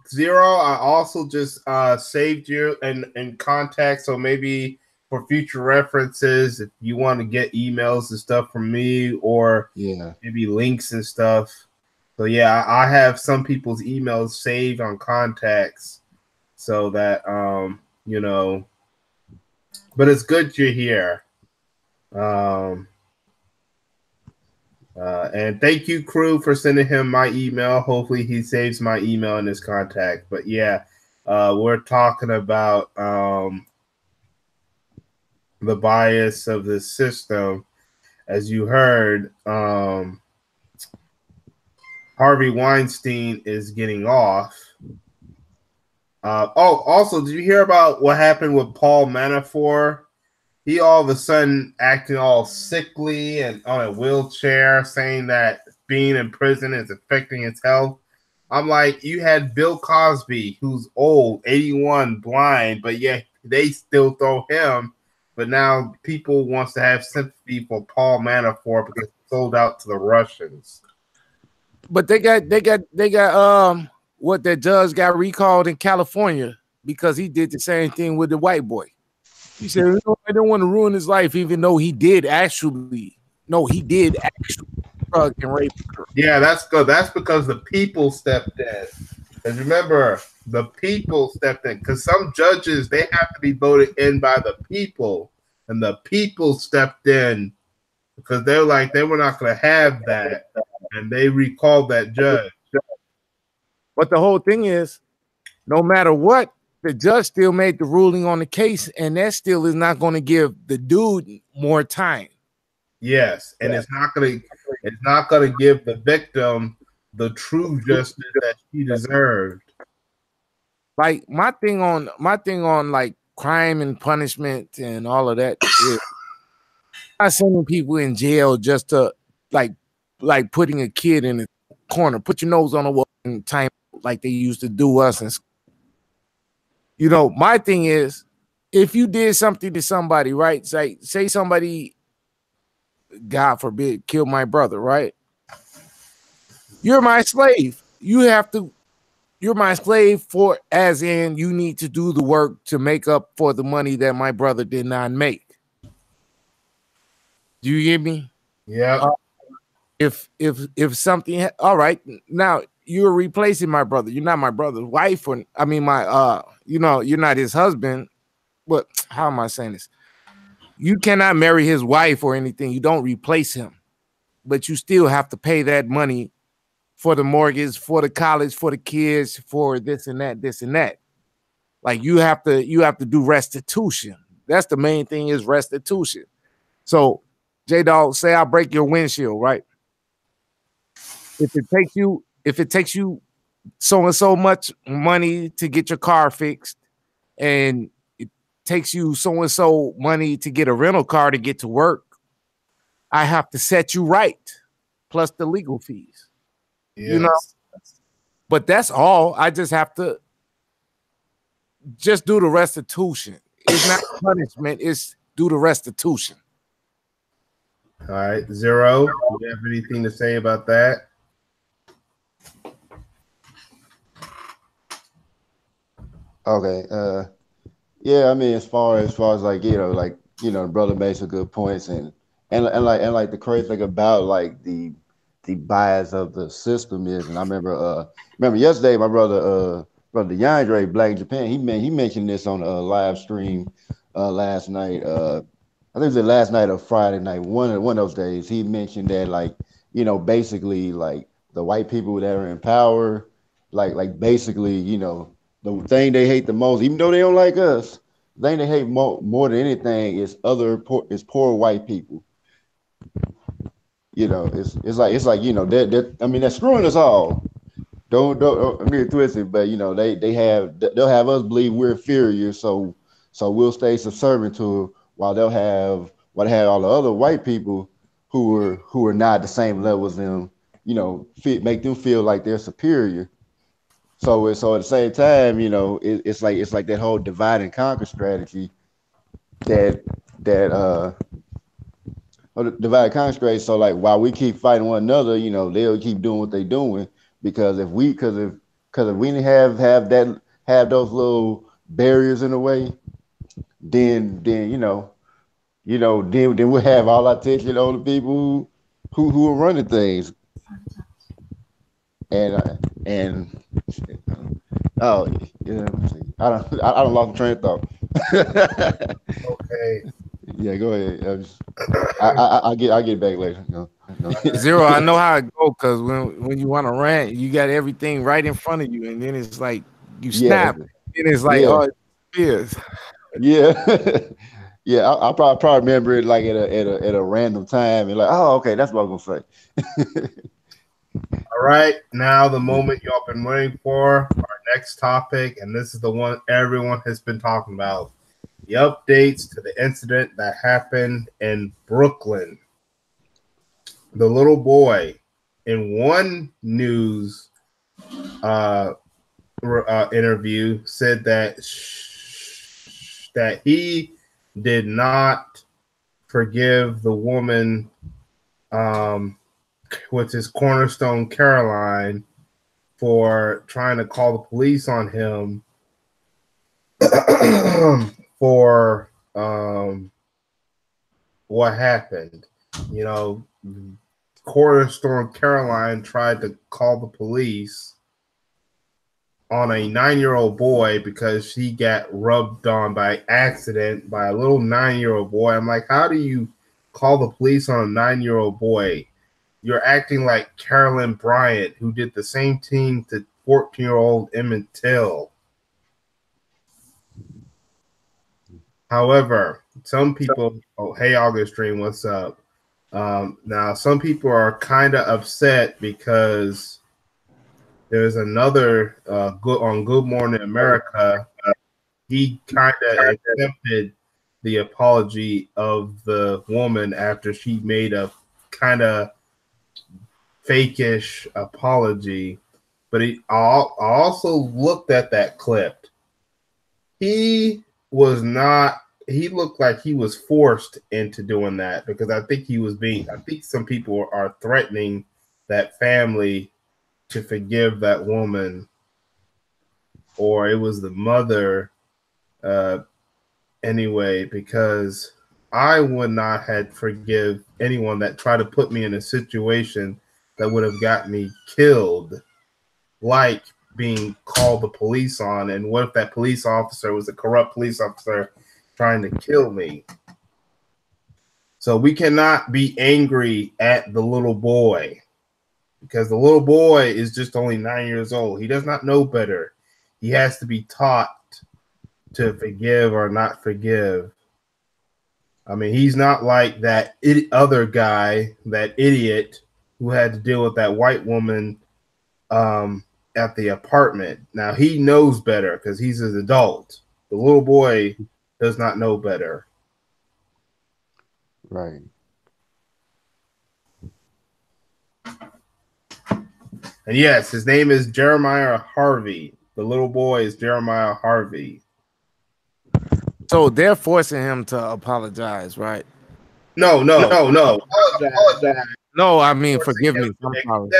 Zero, I also just saved you in contact, so maybe for future references, if you want to get emails and stuff from me, or maybe links and stuff. So yeah, I have some people's emails saved on contacts, so that you know. But it's good you're here. And thank you, crew, for sending him my email. Hopefully he saves my email in his contact. But yeah, we're talking about the bias of the system. As you heard, Harvey Weinstein is getting off. Also, did you hear about what happened with Paul Manafort? He all of a sudden acting all sickly and on a wheelchair, saying that being in prison is affecting his health. I'm like, you had Bill Cosby, who's old, 81, blind, but yet they still throw him. But now people wants to have sympathy for Paul Manafort because he sold out to the Russians. But they got what that judge got recalled in California because he did the same thing with the white boy. He said, no, I don't want to ruin his life, even though he did actually drug and rape her. Yeah, that's good. That's because the people stepped in. Because remember, The people stepped in because some judges they have to be voted in by the people, and the people stepped in because they're like they were not going to have that, and they recalled that judge. But the whole thing is, no matter what, the judge still made the ruling on the case, and that still is not going to give the dude more time. Yes, and it's not going to give the victim the true justice that she deserved. Like my thing on like crime and punishment and all of that is not sending people in jail just to like putting a kid in a corner, put your nose on a wall and time like they used to do us. And you know, my thing is, if you did something to somebody, right? Say somebody, God forbid, killed my brother, right? You're my slave. You're my slave for, as in you need to do the work to make up for the money that my brother did not make. Do you get me? Yeah. If something, all right, now you're replacing my brother. You're not my brother's wife, or I mean, you know, you're not his husband. But how am I saying this? You cannot marry his wife or anything. You don't replace him, but you still have to pay that money for the mortgage, for the college, for the kids, for this and that. Like you have to do restitution. That's the main thing, is restitution. So, J-Dog, say I break your windshield, right? If it takes you so and so much money to get your car fixed, and it takes you so and so money to get a rental car to get to work, I have to set you right, plus the legal fees. Yes. You know, but that's all. I just have to just do the restitution. It's not punishment, it's do the restitution. All right, Zero, do you have anything to say about that? Okay. Yeah, I mean, as far as like, the brother made some good points, and like the crazy thing about like the bias of the system is, and I remember yesterday my brother DeAndre Black in Japan, he mentioned this on a live stream last night. I think it was the last night of Friday night, one of those days. He mentioned that, like, basically like the white people that are in power, like basically, the thing they hate the most, even though they don't like us, the thing they hate more than anything is poor white people. It's like they're screwing us all. Don't get it twisted, but they'll have us believe we're inferior, so we'll stay subservient to, while they'll have all the other white people who are not the same level as them, make them feel like they're superior. So at the same time, it's like that whole divide and conquer strategy that divide and conquer strategy. So like while we keep fighting one another, they'll keep doing what they're doing, because if we didn't have those little barriers in the way, then we'll have all our attention on the people who are running things. And oh yeah, I don't lost the train of thought. Okay. Yeah, go ahead. I'll get back later. Zero, I know how it goes, because when you want to rant, you got everything right in front of you, and then it's like you snap, and it's like, oh, it is. Yeah. Yeah, I'll probably remember it like at a random time, and like, oh, okay, that's what I was gonna say. All right, now the moment y'all been waiting for, our next topic, and this is the one everyone has been talking about: the updates to the incident that happened in Brooklyn. The little boy, in one news interview, said that he did not forgive the woman, with his Cornerstone Caroline, for trying to call the police on him for what happened. Cornerstone Caroline tried to call the police on a 9-year-old boy because she got rubbed on by accident by a little 9-year-old boy. I'm like, how do you call the police on a 9-year-old boy? You're acting like Carolyn Bryant, who did the same thing to 14-year-old Emmett Till. However, some people, oh, hey, Augustine, what's up? Now, some people are kind of upset because there's another on Good Morning America. He kind of accepted the apology of the woman after she made a kind of fakish apology. But I also looked at that clip. He looked like he was forced into doing that because I think some people are threatening that family to forgive that woman, or it was the mother anyway, because I would not have forgive anyone that tried to put me in a situation that would have got me killed, like being called the police on. And what if that police officer was a corrupt police officer trying to kill me? So we cannot be angry at the little boy because the little boy is just only 9 years old. He does not know better. He has to be taught to forgive or not forgive. I mean, he's not like that other guy, that idiot who had to deal with that white woman at the apartment. Now, he knows better because he's an adult. The little boy does not know better. Right. And yes, his name is Jeremiah Harvey. The little boy is Jeremiah Harvey. So they're forcing him to apologize, right? No. No, I mean, forgive me. I'm sorry.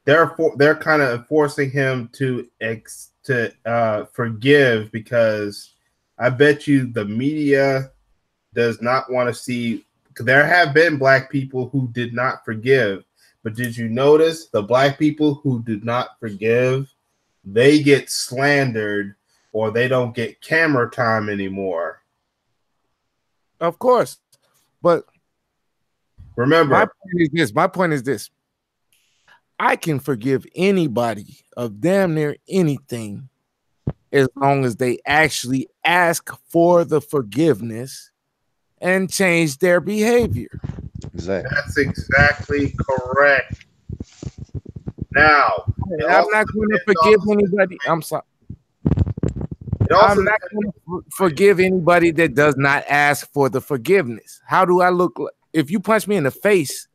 They're kind of forcing him to forgive because I bet you the media does not want to see. There have been black people who did not forgive, but did you notice the black people who did not forgive, they get slandered or they don't get camera time anymore? Of course, but remember, my point is this. I can forgive anybody of damn near anything as long as they actually ask for the forgiveness and change their behavior. Exactly. That's exactly correct. Now, I'm not going to forgive anybody. I'm sorry. I'm not going to forgive anybody that does not ask for the forgiveness. How do I look like? If you punch me in the face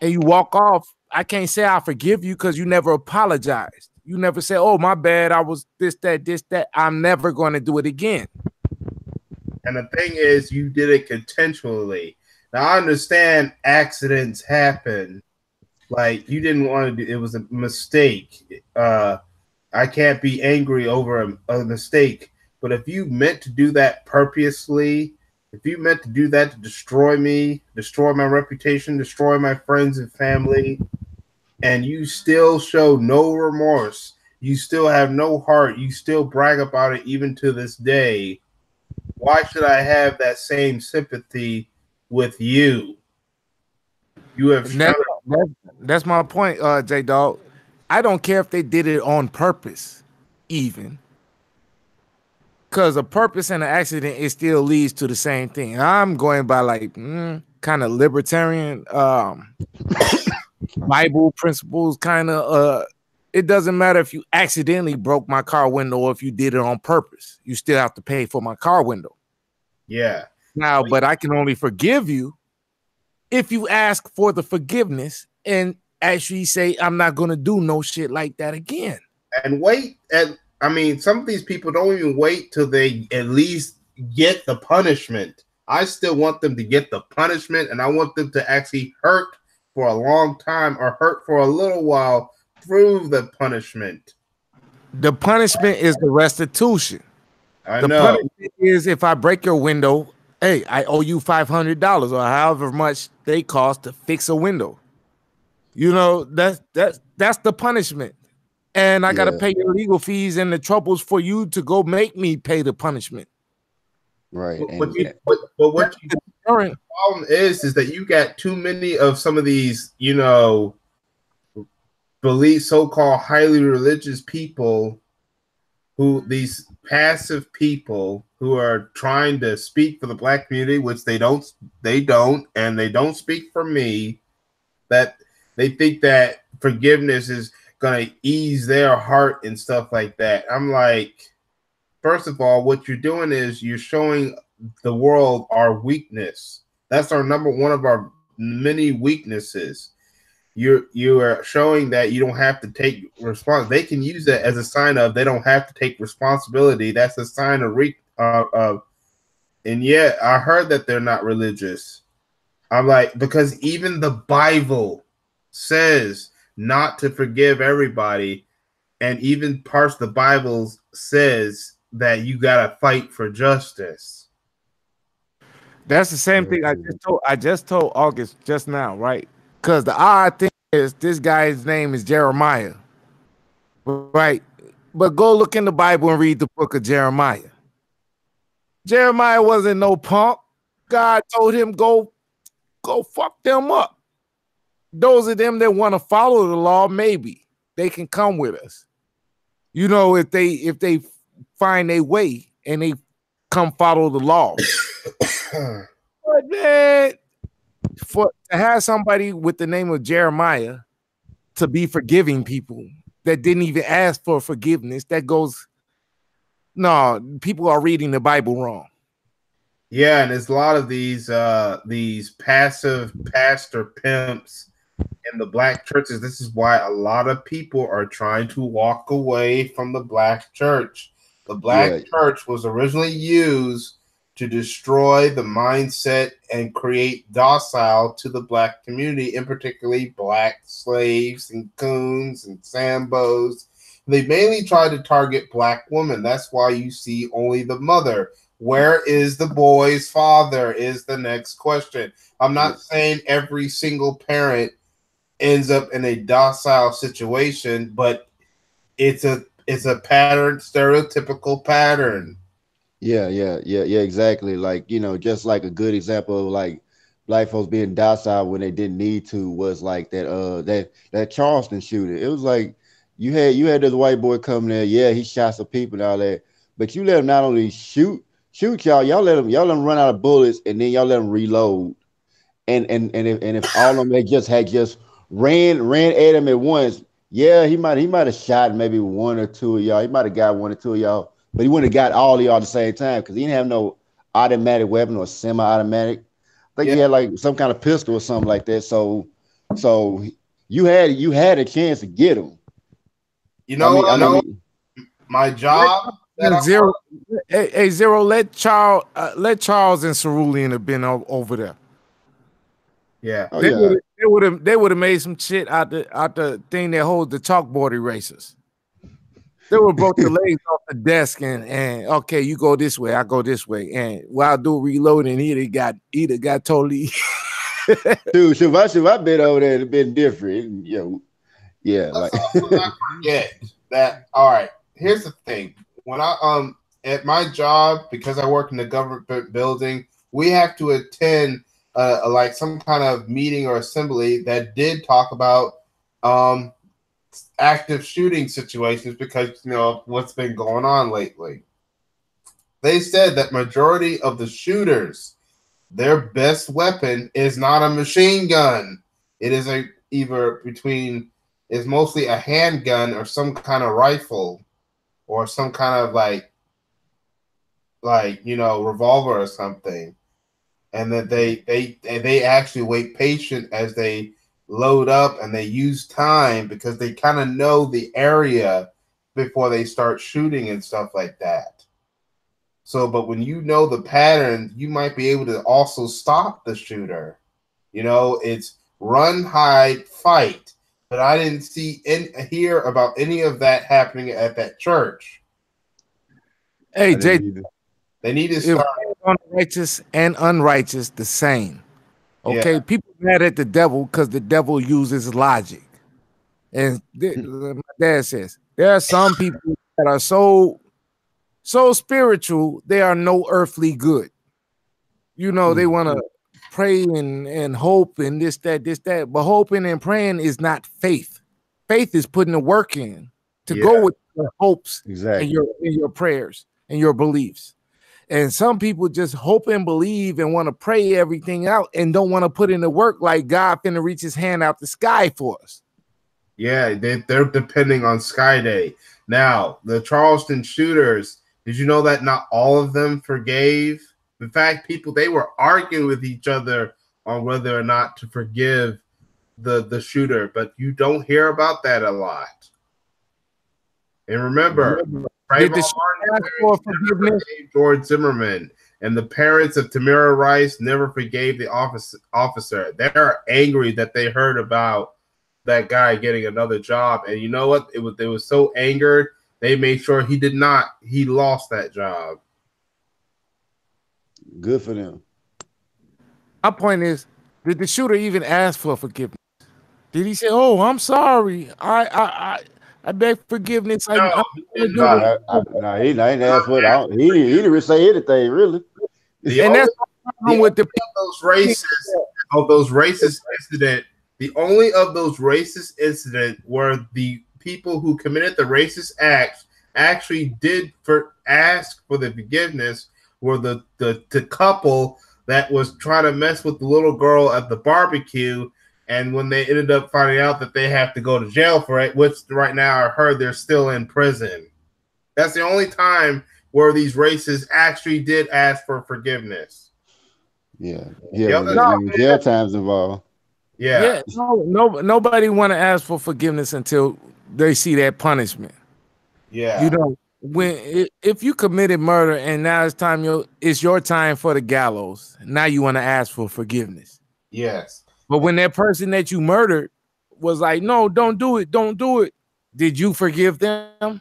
and you walk off, I can't say I forgive you because you never apologized. You never say, oh, my bad, I was this, that. I'm never going to do it again. And the thing is, you did it intentionally. Now, I understand accidents happen. Like, you didn't want to do it. Was a mistake. I can't be angry over a mistake. But if you meant to do that purposely, if you meant to do that to destroy me, destroy my reputation, destroy my friends and family, and you still show no remorse, you still have no heart, you still brag about it even to this day, why should I have that same sympathy with you? You have that's my point, J-Dog. I don't care if they did it on purpose, even. Because a purpose and an accident, it still leads to the same thing. I'm going by like kind of libertarian Bible principles, kind of. It doesn't matter if you accidentally broke my car window or if you did it on purpose. You still have to pay for my car window. Yeah. Now, but I can only forgive you if you ask for the forgiveness and actually say, I'm not going to do no shit like that again. And wait. I mean, some of these people don't even wait till they at least get the punishment. I still want them to get the punishment, and I want them to actually hurt for a long time or hurt for a little while through the punishment. The punishment is the restitution. The punishment is if I break your window, hey, I owe you $500 or however much they cost to fix a window. You know, that's the punishment. and I got to pay your legal fees and the troubles for you to go make me pay the punishment. Right. But what the problem is that you got too many of some of these, you know, so-called highly religious people, these passive people who are trying to speak for the black community, which they don't, and they don't speak for me, that they think that forgiveness is going to ease their heart and stuff like that. I'm like, first of all, what you're doing is you're showing the world our weakness. That's our one of our many weaknesses. You are showing that you don't have to take responsibility. They can use that as a sign of they don't have to take responsibility. That's a sign of and yet I heard that they're not religious. I'm like, because even the Bible says not to forgive everybody, and even parts of the Bible says that you gotta fight for justice. That's the same thing I just told August just now, right? Because the odd thing is this guy's name is Jeremiah, right? But go look in the Bible and read the book of Jeremiah. Jeremiah wasn't no punk. God told him go fuck them up. Those of them that want to follow the law, maybe they can come with us. You know, if they find a way and they come follow the law. But man, to have somebody with the name of Jeremiah to be forgiving people that didn't even ask for forgiveness, that goes, no, people are reading the Bible wrong. Yeah, and there's a lot of these passive pastor pimps in the black churches. This is why a lot of people are trying to walk away from the black church. The black church was originally used to destroy the mindset and create docile to the black community, and particularly black slaves and coons and sambos. They mainly try to target black women. That's why you see only the mother. Where is the boy's father is the next question. I'm not saying every single parent ends up in a docile situation, but it's a pattern, stereotypical pattern. Yeah, exactly. Like, you know, just like a good example of like black folks being docile when they didn't need to was like that Charleston shooting. It was like you had this white boy come there, yeah, he shot some people and all that, but you let him not only shoot y'all let him run out of bullets, and then y'all let him reload. And if all of them had just ran at him at once, yeah, he might have shot maybe one or two of y'all. He might have got one or two of y'all. But he wouldn't have got all of y'all at the same time because he didn't have no automatic weapon or semi-automatic. I think he had like some kind of pistol or something like that. So you had a chance to get him. You know, my job. Zero, Zero. Let Charles and Cerulean have been over there. Yeah, they would have made some shit out the thing that holds the chalkboard erasers. They would broke the legs off the desk and okay, you go this way, I go this way, and while do reloading, he'd got totally. Dude, if I been over there, it'd been different. Yeah. Like not forget that. All right, here's the thing. When I at my job, because I work in the government building, we have to attend like some kind of meeting or assembly that did talk about active shooting situations because, you know, what's been going on lately. They said that majority of the shooters, their best weapon is not a machine gun. It is it's mostly a handgun or some kind of rifle or some kind of like, you know, revolver or something. And that they actually wait patient as they load up, and they use time because they kind of know the area before they start shooting and stuff like that. So, but when you know the pattern, you might be able to also stop the shooter. You know, it's run, hide, fight. But I didn't hear about any of that happening at that church. Hey, Jay, they need to start righteous and unrighteous the same. Okay, yeah. People mad at the devil because the devil uses logic. And my dad says, There are some people that are so spiritual, they are no earthly good. You know, they want to pray and hope and this, that. But hoping and praying is not faith. Faith is putting the work in to go with your hopes and your prayers and your beliefs. And some people just hope and believe and want to pray everything out and don't want to put in the work like God finna reach his hand out the sky for us. Yeah, they're depending on Sky Day. Now, the Charleston shooters, did you know that not all of them forgave? In fact, they were arguing with each other on whether or not to forgive the shooter, but you don't hear about that a lot. And remember, Trayvon Martin never forgave George Zimmerman, and the parents of Tamir Rice never forgave the officer. They're angry that they heard about that guy getting another job, and you know what? They was so angered they made sure he lost that job. Good for them. My point is, did the shooter even ask for forgiveness? Did he say, "Oh, I'm sorry. I beg forgiveness"? No, he didn't ask for it. He didn't say anything really. And that's the problem with those racist incident. The only of those racist incident where the people who committed the racist acts actually did ask for the forgiveness were the couple that was trying to mess with the little girl at the barbecue. And when they ended up finding out that they have to go to jail for it, which right now I heard they're still in prison. That's the only time where these racists actually did ask for forgiveness. Yeah. Jail times involved. Yeah. Nobody want to ask for forgiveness until they see that punishment. Yeah. You know, if you committed murder and now it's your time for the gallows, now you want to ask for forgiveness. Yes. But when that person that you murdered was like, "No, don't do it, did you forgive them?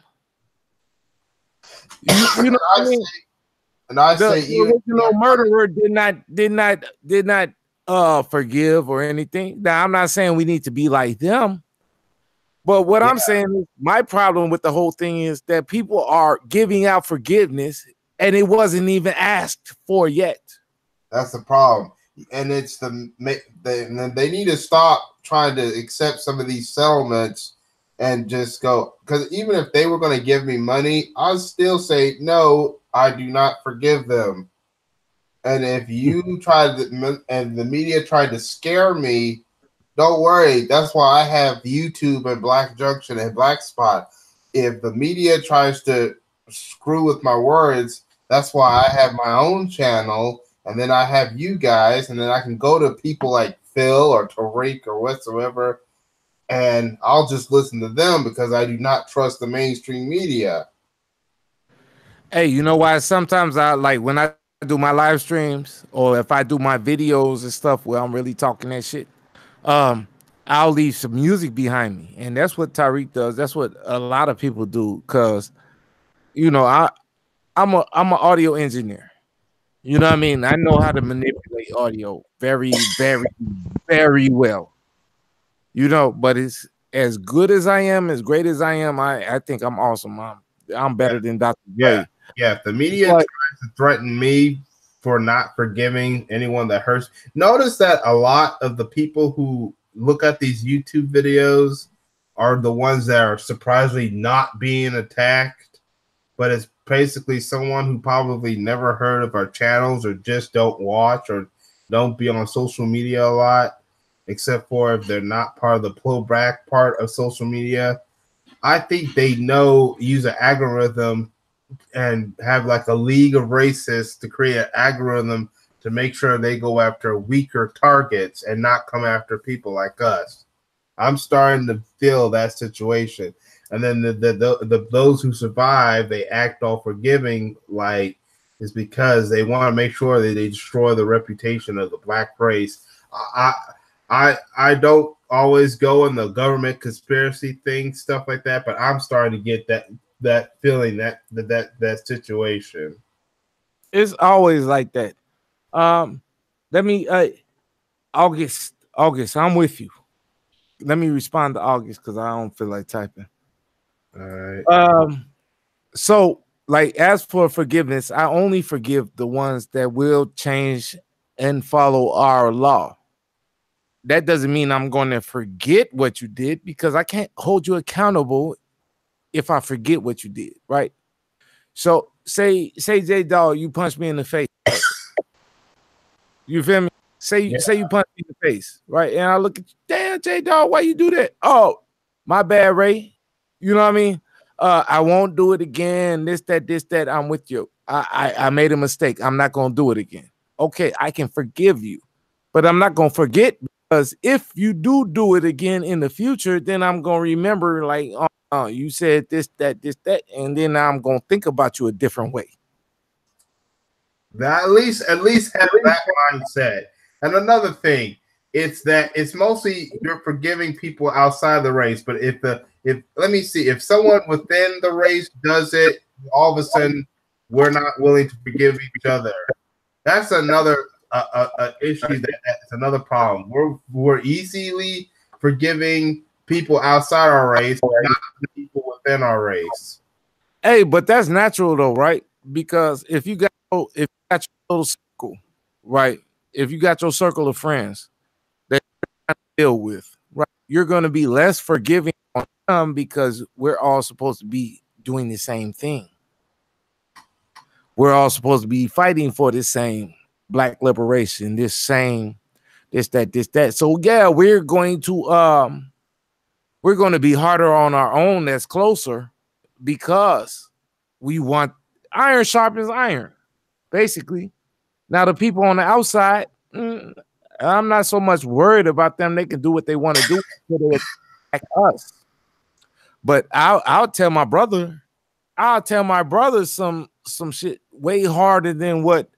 You know what I mean? And I say the original murderer did not forgive or anything. Now, I'm not saying we need to be like them, but what I'm saying is my problem with the whole thing is that people are giving out forgiveness and it wasn't even asked for yet. That's the problem. And it's they need to stop trying to accept some of these settlements and just go, because even if they were going to give me money, I'd still say no, I do not forgive them. And if you and the media tried to scare me, don't worry. That's why I have YouTube and Black Junction and Black Spot. If the media tries to screw with my words, that's why I have my own channel. And then I have you guys, and then I can go to people like Phil or Tariq or whatsoever, and I'll just listen to them because I do not trust the mainstream media. Hey, you know why? Sometimes I like when I do my live streams or if I do my videos and stuff where I'm really talking that shit, I'll leave some music behind me. And that's what Tariq does. That's what a lot of people do because, you know, I'm an audio engineer. You know what I mean? I know how to manipulate audio very, very, very well. You know, but it's as good as I am, as great as I am, I think I'm awesome. I'm better than Dr. Dre. Yeah, if the media tries to threaten me for not forgiving anyone that hurts, notice that a lot of the people who look at these YouTube videos are the ones that are surprisingly not being attacked, but it's basically someone who probably never heard of our channels or just don't watch or don't be on social media a lot, except for if they're not part of the pro-black part of social media. I think they use an algorithm and have like a league of racists to create an algorithm to make sure they go after weaker targets and not come after people like us. I'm starting to feel that situation. And then those who survive, they act all forgiving, like is because they want to make sure that they destroy the reputation of the black race. I don't always go in the government conspiracy thing, stuff like that, but I'm starting to get that feeling, that situation. It's always like that. Let me August, I'm with you. Let me respond to August because I don't feel like typing. All right. So like as for forgiveness, I only forgive the ones that will change and follow our law. That doesn't mean I'm going to forget what you did, because I can't hold you accountable if I forget what you did, right? So say J Dog, you punch me in the face. You feel me? Say you punch me in the face, right? And I look at you, damn J Dog, why you do that? Oh, my bad, Ray. You know what I mean? I won't do it again. This, that. I'm with you. I made a mistake. I'm not gonna do it again. Okay, I can forgive you, but I'm not gonna forget, because if you do it again in the future, then I'm gonna remember like, oh, you said this, that, and then I'm gonna think about you a different way. At least have that mindset. And another thing, it's mostly you're forgiving people outside the race. But if let me see, if someone within the race does it, all of a sudden we're not willing to forgive each other. That's another issue. That's another problem. We're easily forgiving people outside our race, not people within our race. Hey, but that's natural though, right? Because if you got your little circle, right? If you got your circle of friends that you're trying to deal with, right, you're going to be less forgiving on them, because we're all supposed to be doing the same thing. We're all supposed to be fighting for this same black liberation, this, that. So yeah, we're going to be harder on our own that's closer, because we want iron sharpens iron, basically. Now the people on the outside, I'm not so much worried about them. They can do what they want to do until they attack us. But I'll tell my brother some shit way harder than what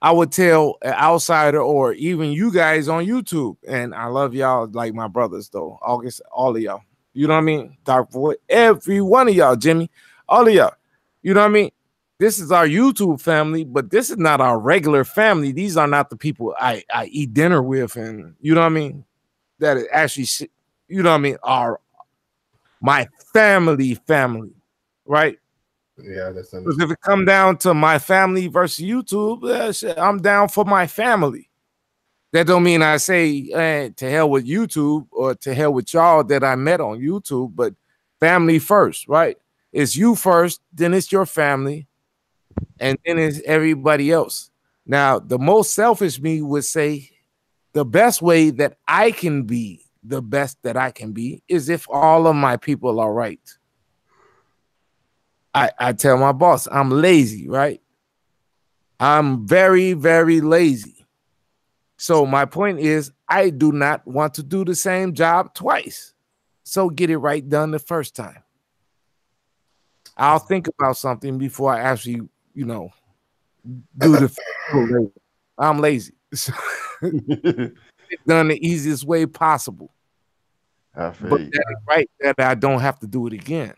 I would tell an outsider or even you guys on YouTube. And I love y'all like my brothers though. August, all of y'all. You know what I mean? Dark Void, every one of y'all, Jimmy, all of y'all. You know what I mean? This is our YouTube family, but this is not our regular family. These are not the people I eat dinner with, and you know what I mean? That is actually, you know what I mean? Are my family, right? Yeah, that's because if it come down to my family versus YouTube, shit, I'm down for my family. That don't mean I say to hell with YouTube or to hell with y'all that I met on YouTube, but family first, right? It's you first, then it's your family, and then it's everybody else. Now, the most selfish me would say the best way that I can be the best that I can be is if all of my people are right. I tell my boss, I'm lazy, right? I'm very, very lazy. So my point is, I do not want to do the same job twice. So get it right done the first time. I'll think about something before I actually, you know, do the. I'm lazy. It's done the easiest way possible. But that is right that I don't have to do it again.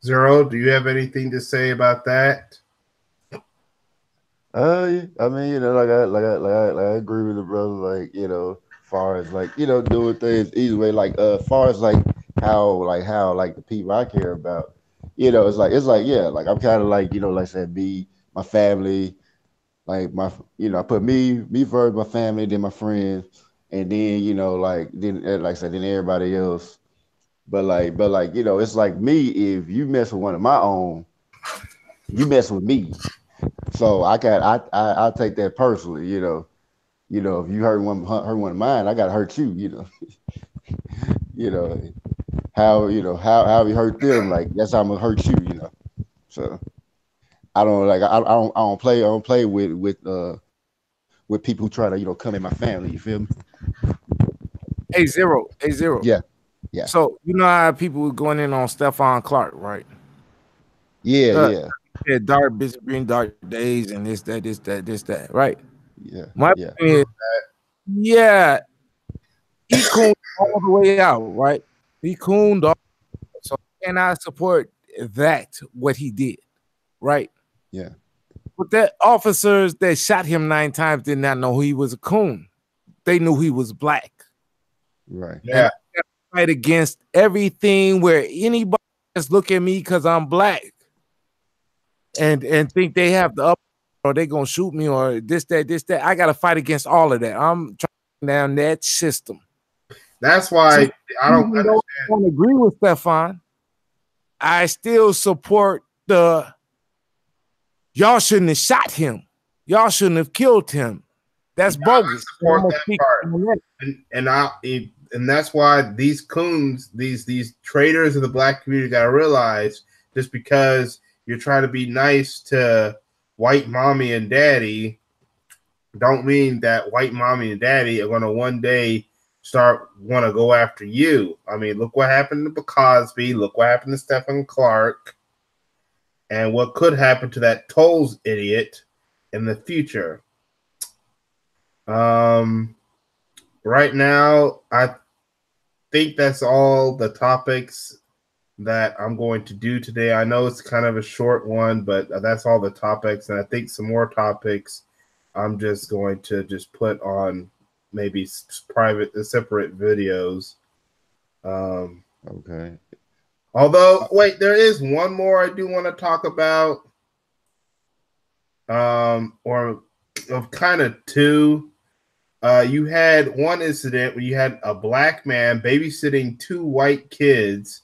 Zero, do you have anything to say about that? I mean, you know, like I agree with the brother, like, you know, far as like, you know, doing things easy way, like far as like how the people I care about, you know, it's like yeah, like I'm kind of like, you know, like I said, my family, like my, you know, I put me first, my family, then my friends, and then, you know, like I said, then everybody else. But like, you know, it's like me, if you mess with one of my own, you mess with me. So I take that personally, you know. You know, if you hurt one of mine, I gotta hurt you, you know. You know, how you hurt them, like that's how I'm gonna hurt you, you know. So I don't play with people who try to, you know, come in my family, you feel me? Hey zero. Yeah. So you know how people were going in on Stephon Clark, right? Yeah. Yeah, dark green dark days and this, that, right? Yeah. My point is, yeah, he cooned all the way out, right? He cooned all, so can I support that what he did, right? Yeah. But that officers that shot him 9 times did not know he was a coon. They knew he was black. Right. Yeah. Fight against everything where anybody just look at me because I'm black and think they have the up or they gonna shoot me or this, that. I gotta fight against all of that. I'm trying down that system. That's why I don't understand. I don't agree with Stefan. I still support the y'all shouldn't have shot him. Y'all shouldn't have killed him. That's bogus. Support that part. And that's why these coons, these traitors of the black community gotta realize just because you're trying to be nice to white mommy and daddy, don't mean that white mommy and daddy are gonna one day want to go after you. I mean, look what happened to Bill Cosby. Look what happened to Stephen Clark. And what could happen to that Tolles idiot in the future. Right now, I think that's all the topics that I'm going to do today. I know it's kind of a short one, but that's all the topics. And I think some more topics I'm just going to just put on maybe separate videos. Okay. Although, wait, there is one more I do want to talk about. Or of kind of two. You had one incident where you had a black man babysitting two white kids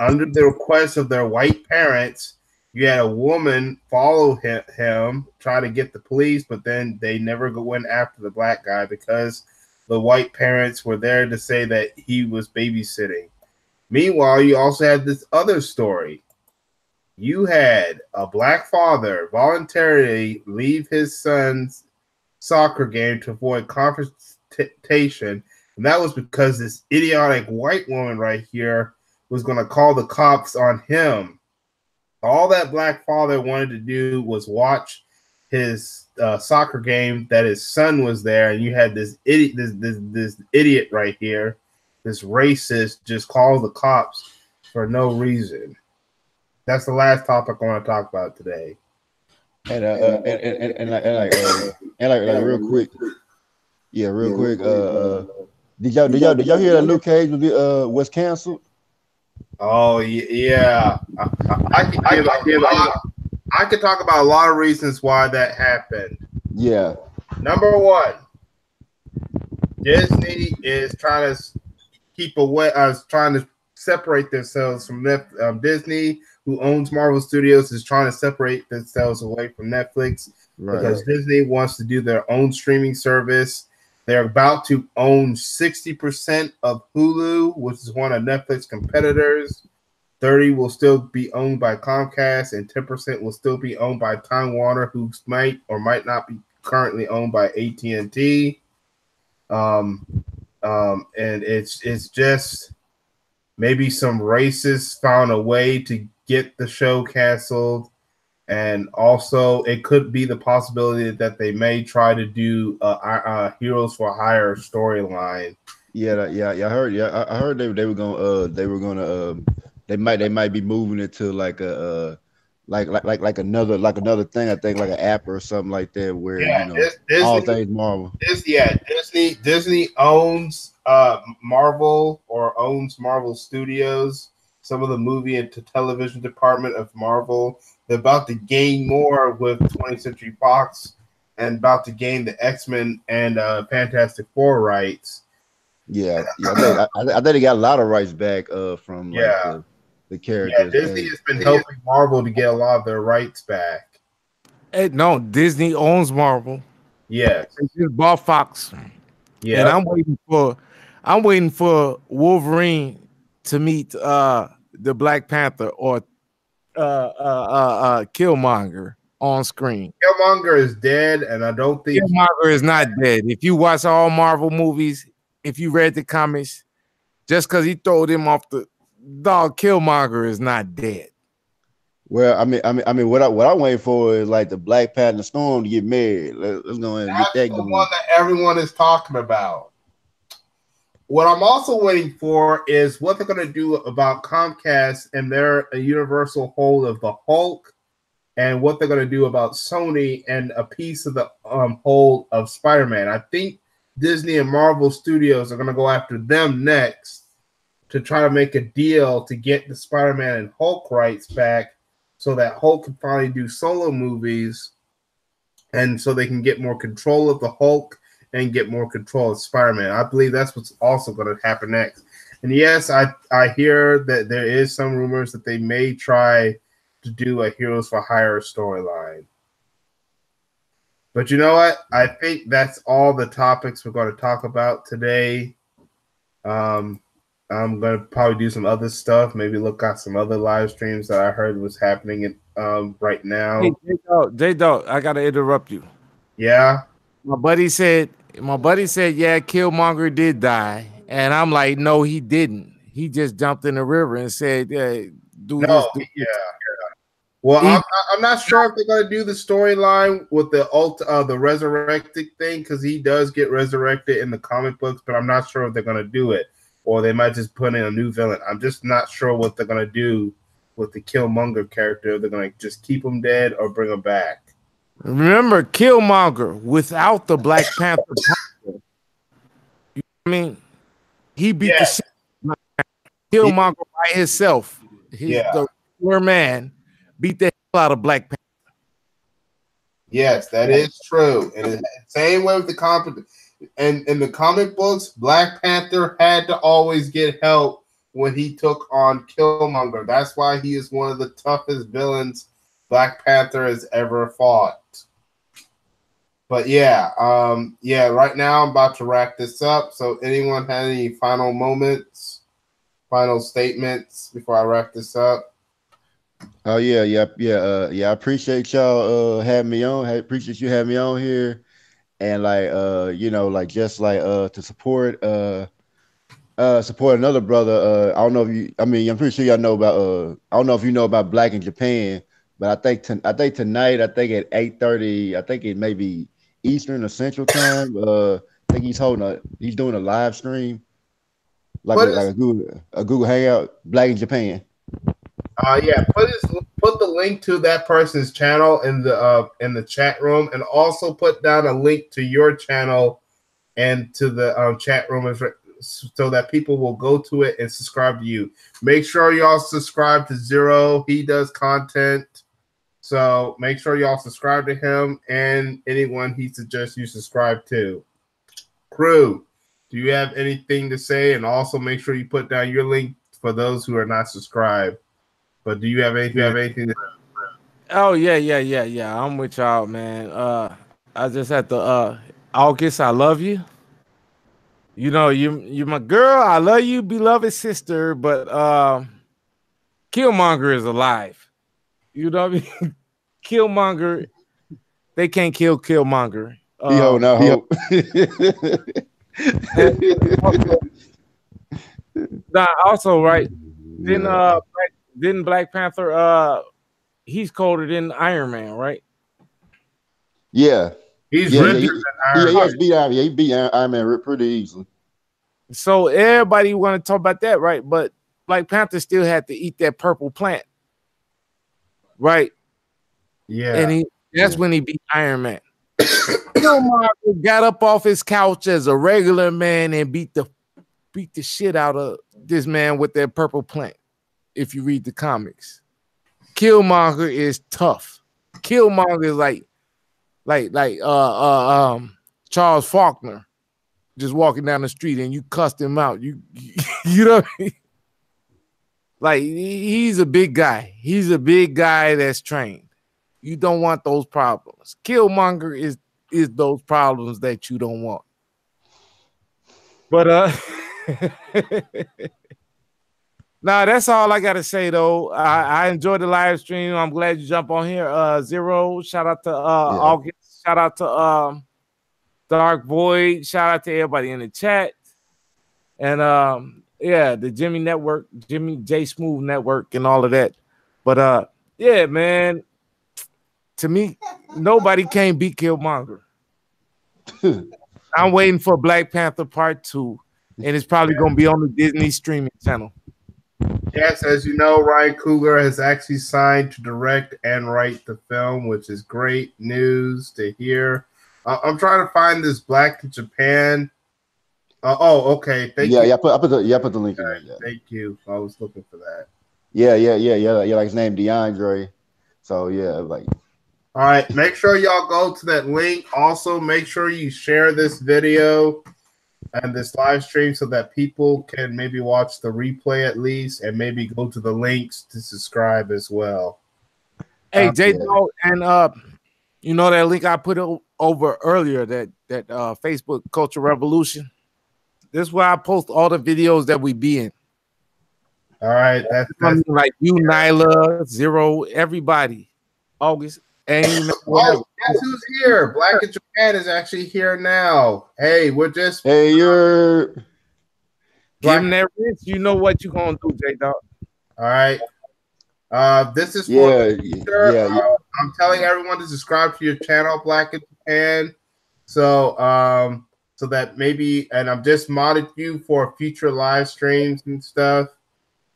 under the request of their white parents. You had a woman follow him, try to get the police, but then they never went after the black guy because the white parents were there to say that he was babysitting. Meanwhile, you also had this other story. You had a black father voluntarily leave his son's soccer game to avoid confrontation, and that was because this idiotic white woman right here was going to call the cops on him. All that black father wanted to do was watch his soccer game that his son was there, and you had this idiot, this idiot right here, this racist, just calls the cops for no reason. That's the last topic I want to talk about today. And like real quick, did y'all hear that Luke Cage was canceled? Oh yeah, I could talk about a lot of reasons why that happened. Yeah. Number one, Disney is trying to keep away. Trying to separate themselves from Disney, who owns Marvel Studios, is trying to separate themselves away from Netflix because Disney wants to do their own streaming service. They're about to own 60% of Hulu, which is one of Netflix competitors. 30% will still be owned by Comcast, and 10% will still be owned by Time Warner, who might or might not be currently owned by AT&T. And it's just maybe some racists found a way to get the show canceled. And also, it could be the possibility that they may try to do Heroes for Hire storyline. I heard they might be moving it to like a like another thing. I think like an app or something like that where Disney, all things Marvel. Disney owns Marvel or owns Marvel Studios. Some of the movie and television department of Marvel. They're about to gain more with 20th Century Fox and about to gain the X-Men and Fantastic Four rights. I think they got a lot of rights back from the characters. Yeah, Disney has been helping Marvel to get a lot of their rights back. Hey, no, Disney owns Marvel. Yes. They just bought Fox. Yeah. And I'm waiting for Wolverine to meet the Black Panther or Killmonger on screen. Killmonger is dead, and I don't think Killmonger is not dead. If you watch all Marvel movies, if you read the comics, just because he throwed him off the dog, Killmonger is not dead. Well, I mean, what I'm waiting for is like the Black Panther Storm to get married. Let's go and get that going. One that everyone is talking about. What I'm also waiting for is what they're going to do about Comcast and their universal hold of the Hulk, and what they're going to do about Sony and a piece of the hold of Spider-Man. I think Disney and Marvel Studios are going to go after them next to try to make a deal to get the Spider-Man and Hulk rights back so that Hulk can finally do solo movies and so they can get more control of the Hulk and get more control of Spider-Man. I believe that's what's also going to happen next. And yes, I hear that there is some rumors that they may try to do a Heroes for Hire storyline. But you know what? I think that's all the topics we're going to talk about today. I'm going to probably do some other stuff, maybe look at some other live streams that I heard was happening right now. Hey, J-Dog, I got to interrupt you. Yeah? My buddy said, yeah, Killmonger did die. And I'm like, no, he didn't. He just jumped in the river and said, yeah, do this. Well, I'm not sure if they're going to do the storyline with the resurrected thing, because he does get resurrected in the comic books, but I'm not sure if they're going to do it, or they might just put in a new villain. I'm just not sure what they're going to do with the Killmonger character. They're going to just keep him dead or bring him back. Remember, Killmonger without the Black Panther. I mean, he beat the shit. Killmonger by himself. He's the poor man. Beat the hell out of Black Panther. Yes, that is true. And same way with the comic. And in the comic books, Black Panther had to always get help when he took on Killmonger. That's why he is one of the toughest villains Black Panther has ever fought. But right now I'm about to wrap this up. So anyone have any final moments, final statements before I wrap this up? Oh yeah. I appreciate y'all having me on. I appreciate you having me on here, and to support another brother. I don't know if you. I mean, I'm pretty sure y'all know about. I don't know if you know about Black in Japan, but I think tonight. I think at 8:30. I think it may be Eastern or Central Time. I think he's doing a live stream, like a Google Hangout. Black in Japan. Put the link to that person's channel in the chat room, and also put down a link to your channel and to the chat room so that people will go to it and subscribe to you. Make sure y'all subscribe to Zero. He does content, so make sure y'all subscribe to him and anyone he suggests you subscribe to. Crew, do you have anything to say? And also make sure you put down your link for those who are not subscribed. But do you have anything to say? Oh, yeah. I'm with y'all, man. I just had to August, I love you. You know, you're my girl. I love you, beloved sister, but Killmonger is alive. You know what I mean? Killmonger, they can't kill Killmonger. Also, right? Didn't Black Panther he's colder than Iron Man, right? Yeah. He beat Iron Man pretty easily. So everybody want to talk about that, right? But Black Panther still had to eat that purple plant. Right? Yeah. And that's when he beat Iron Man. Killmonger got up off his couch as a regular man and beat the shit out of this man with that purple plant. If you read the comics, Killmonger is tough. Killmonger is like Charles Faulkner just walking down the street and you cussed him out. You know what I mean? Like he's a big guy. He's a big guy that's trained. You don't want those problems. Killmonger is those problems that you don't want. But nah, that's all I gotta say though. I enjoyed the live stream. I'm glad you jumped on here. Zero, shout out to August, shout out to Dark Void, shout out to everybody in the chat. And the Jimmy Network, Jimmy J Smooth Network, and all of that. But yeah, man. To me, nobody can beat Killmonger. I'm waiting for Black Panther Part 2, and it's probably gonna be on the Disney streaming channel. Yes, as you know, Ryan Coogler has actually signed to direct and write the film, which is great news to hear. I'm trying to find this Black Japan Okay. Thank you. I put the link in there. Yeah. Thank you. I was looking for that. Yeah. Like his name DeAndre. So yeah, like. All right. Make sure y'all go to that link. Also, make sure you share this video and this live stream so that people can maybe watch the replay at least, and maybe go to the links to subscribe as well. Hey, J-Dog, and you know that link I put over earlier, that Facebook Culture Revolution. This is where I post all the videos that we be in. All right, that's like you, Nyla, Zero, everybody. August. And guess who's here? Black in Japan is actually here now. Hey, we're just you're give him that wrist. You know what you're gonna do, J-Dog. All right. This is for I'm telling everyone to subscribe to your channel, Black in Japan. So so that maybe, and I've just modded you for future live streams and stuff.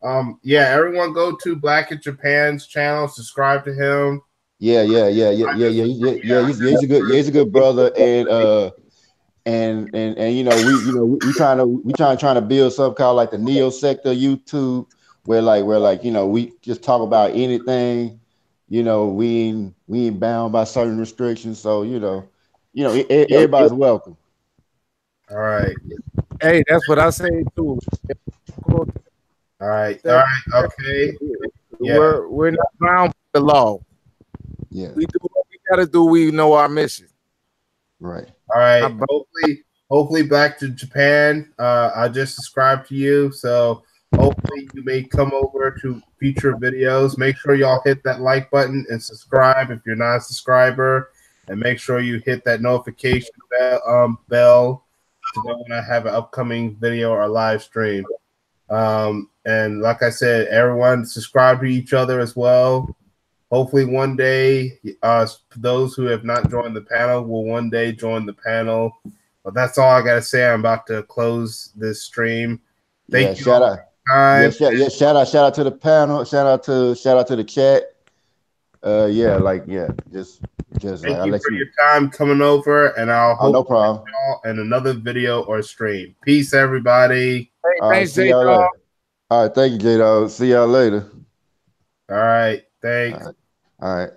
Everyone go to Black in Japan's channel, subscribe to him. Yeah. He's a good brother, and we trying to build something called like the Neo Sector YouTube, where we just talk about anything. We ain't bound by certain restrictions, so everybody's welcome. All right. Hey, that's what I say too. All right. Okay. We're not bound by the law. Yeah, we do what we gotta do. We know our mission. Right. All right. Hopefully back to Japan. I just subscribed to you, so hopefully you may come over to future videos. Make sure y'all hit that like button and subscribe if you're not a subscriber, and make sure you hit that notification bell to know when I have an upcoming video or live stream. And like I said, everyone subscribe to each other as well. Hopefully one day, those who have not joined the panel will one day join the panel. But that's all I got to say. I'm about to close this stream. Thank you. Shout out to the panel. Shout out to the chat. Just thank you for your time coming over, and I'll hope no problem. Y'all in another video or stream. Peace, everybody. Thanks, J-Dog. All right, thank you, J-Dog. See y'all later. All right, thanks. All right.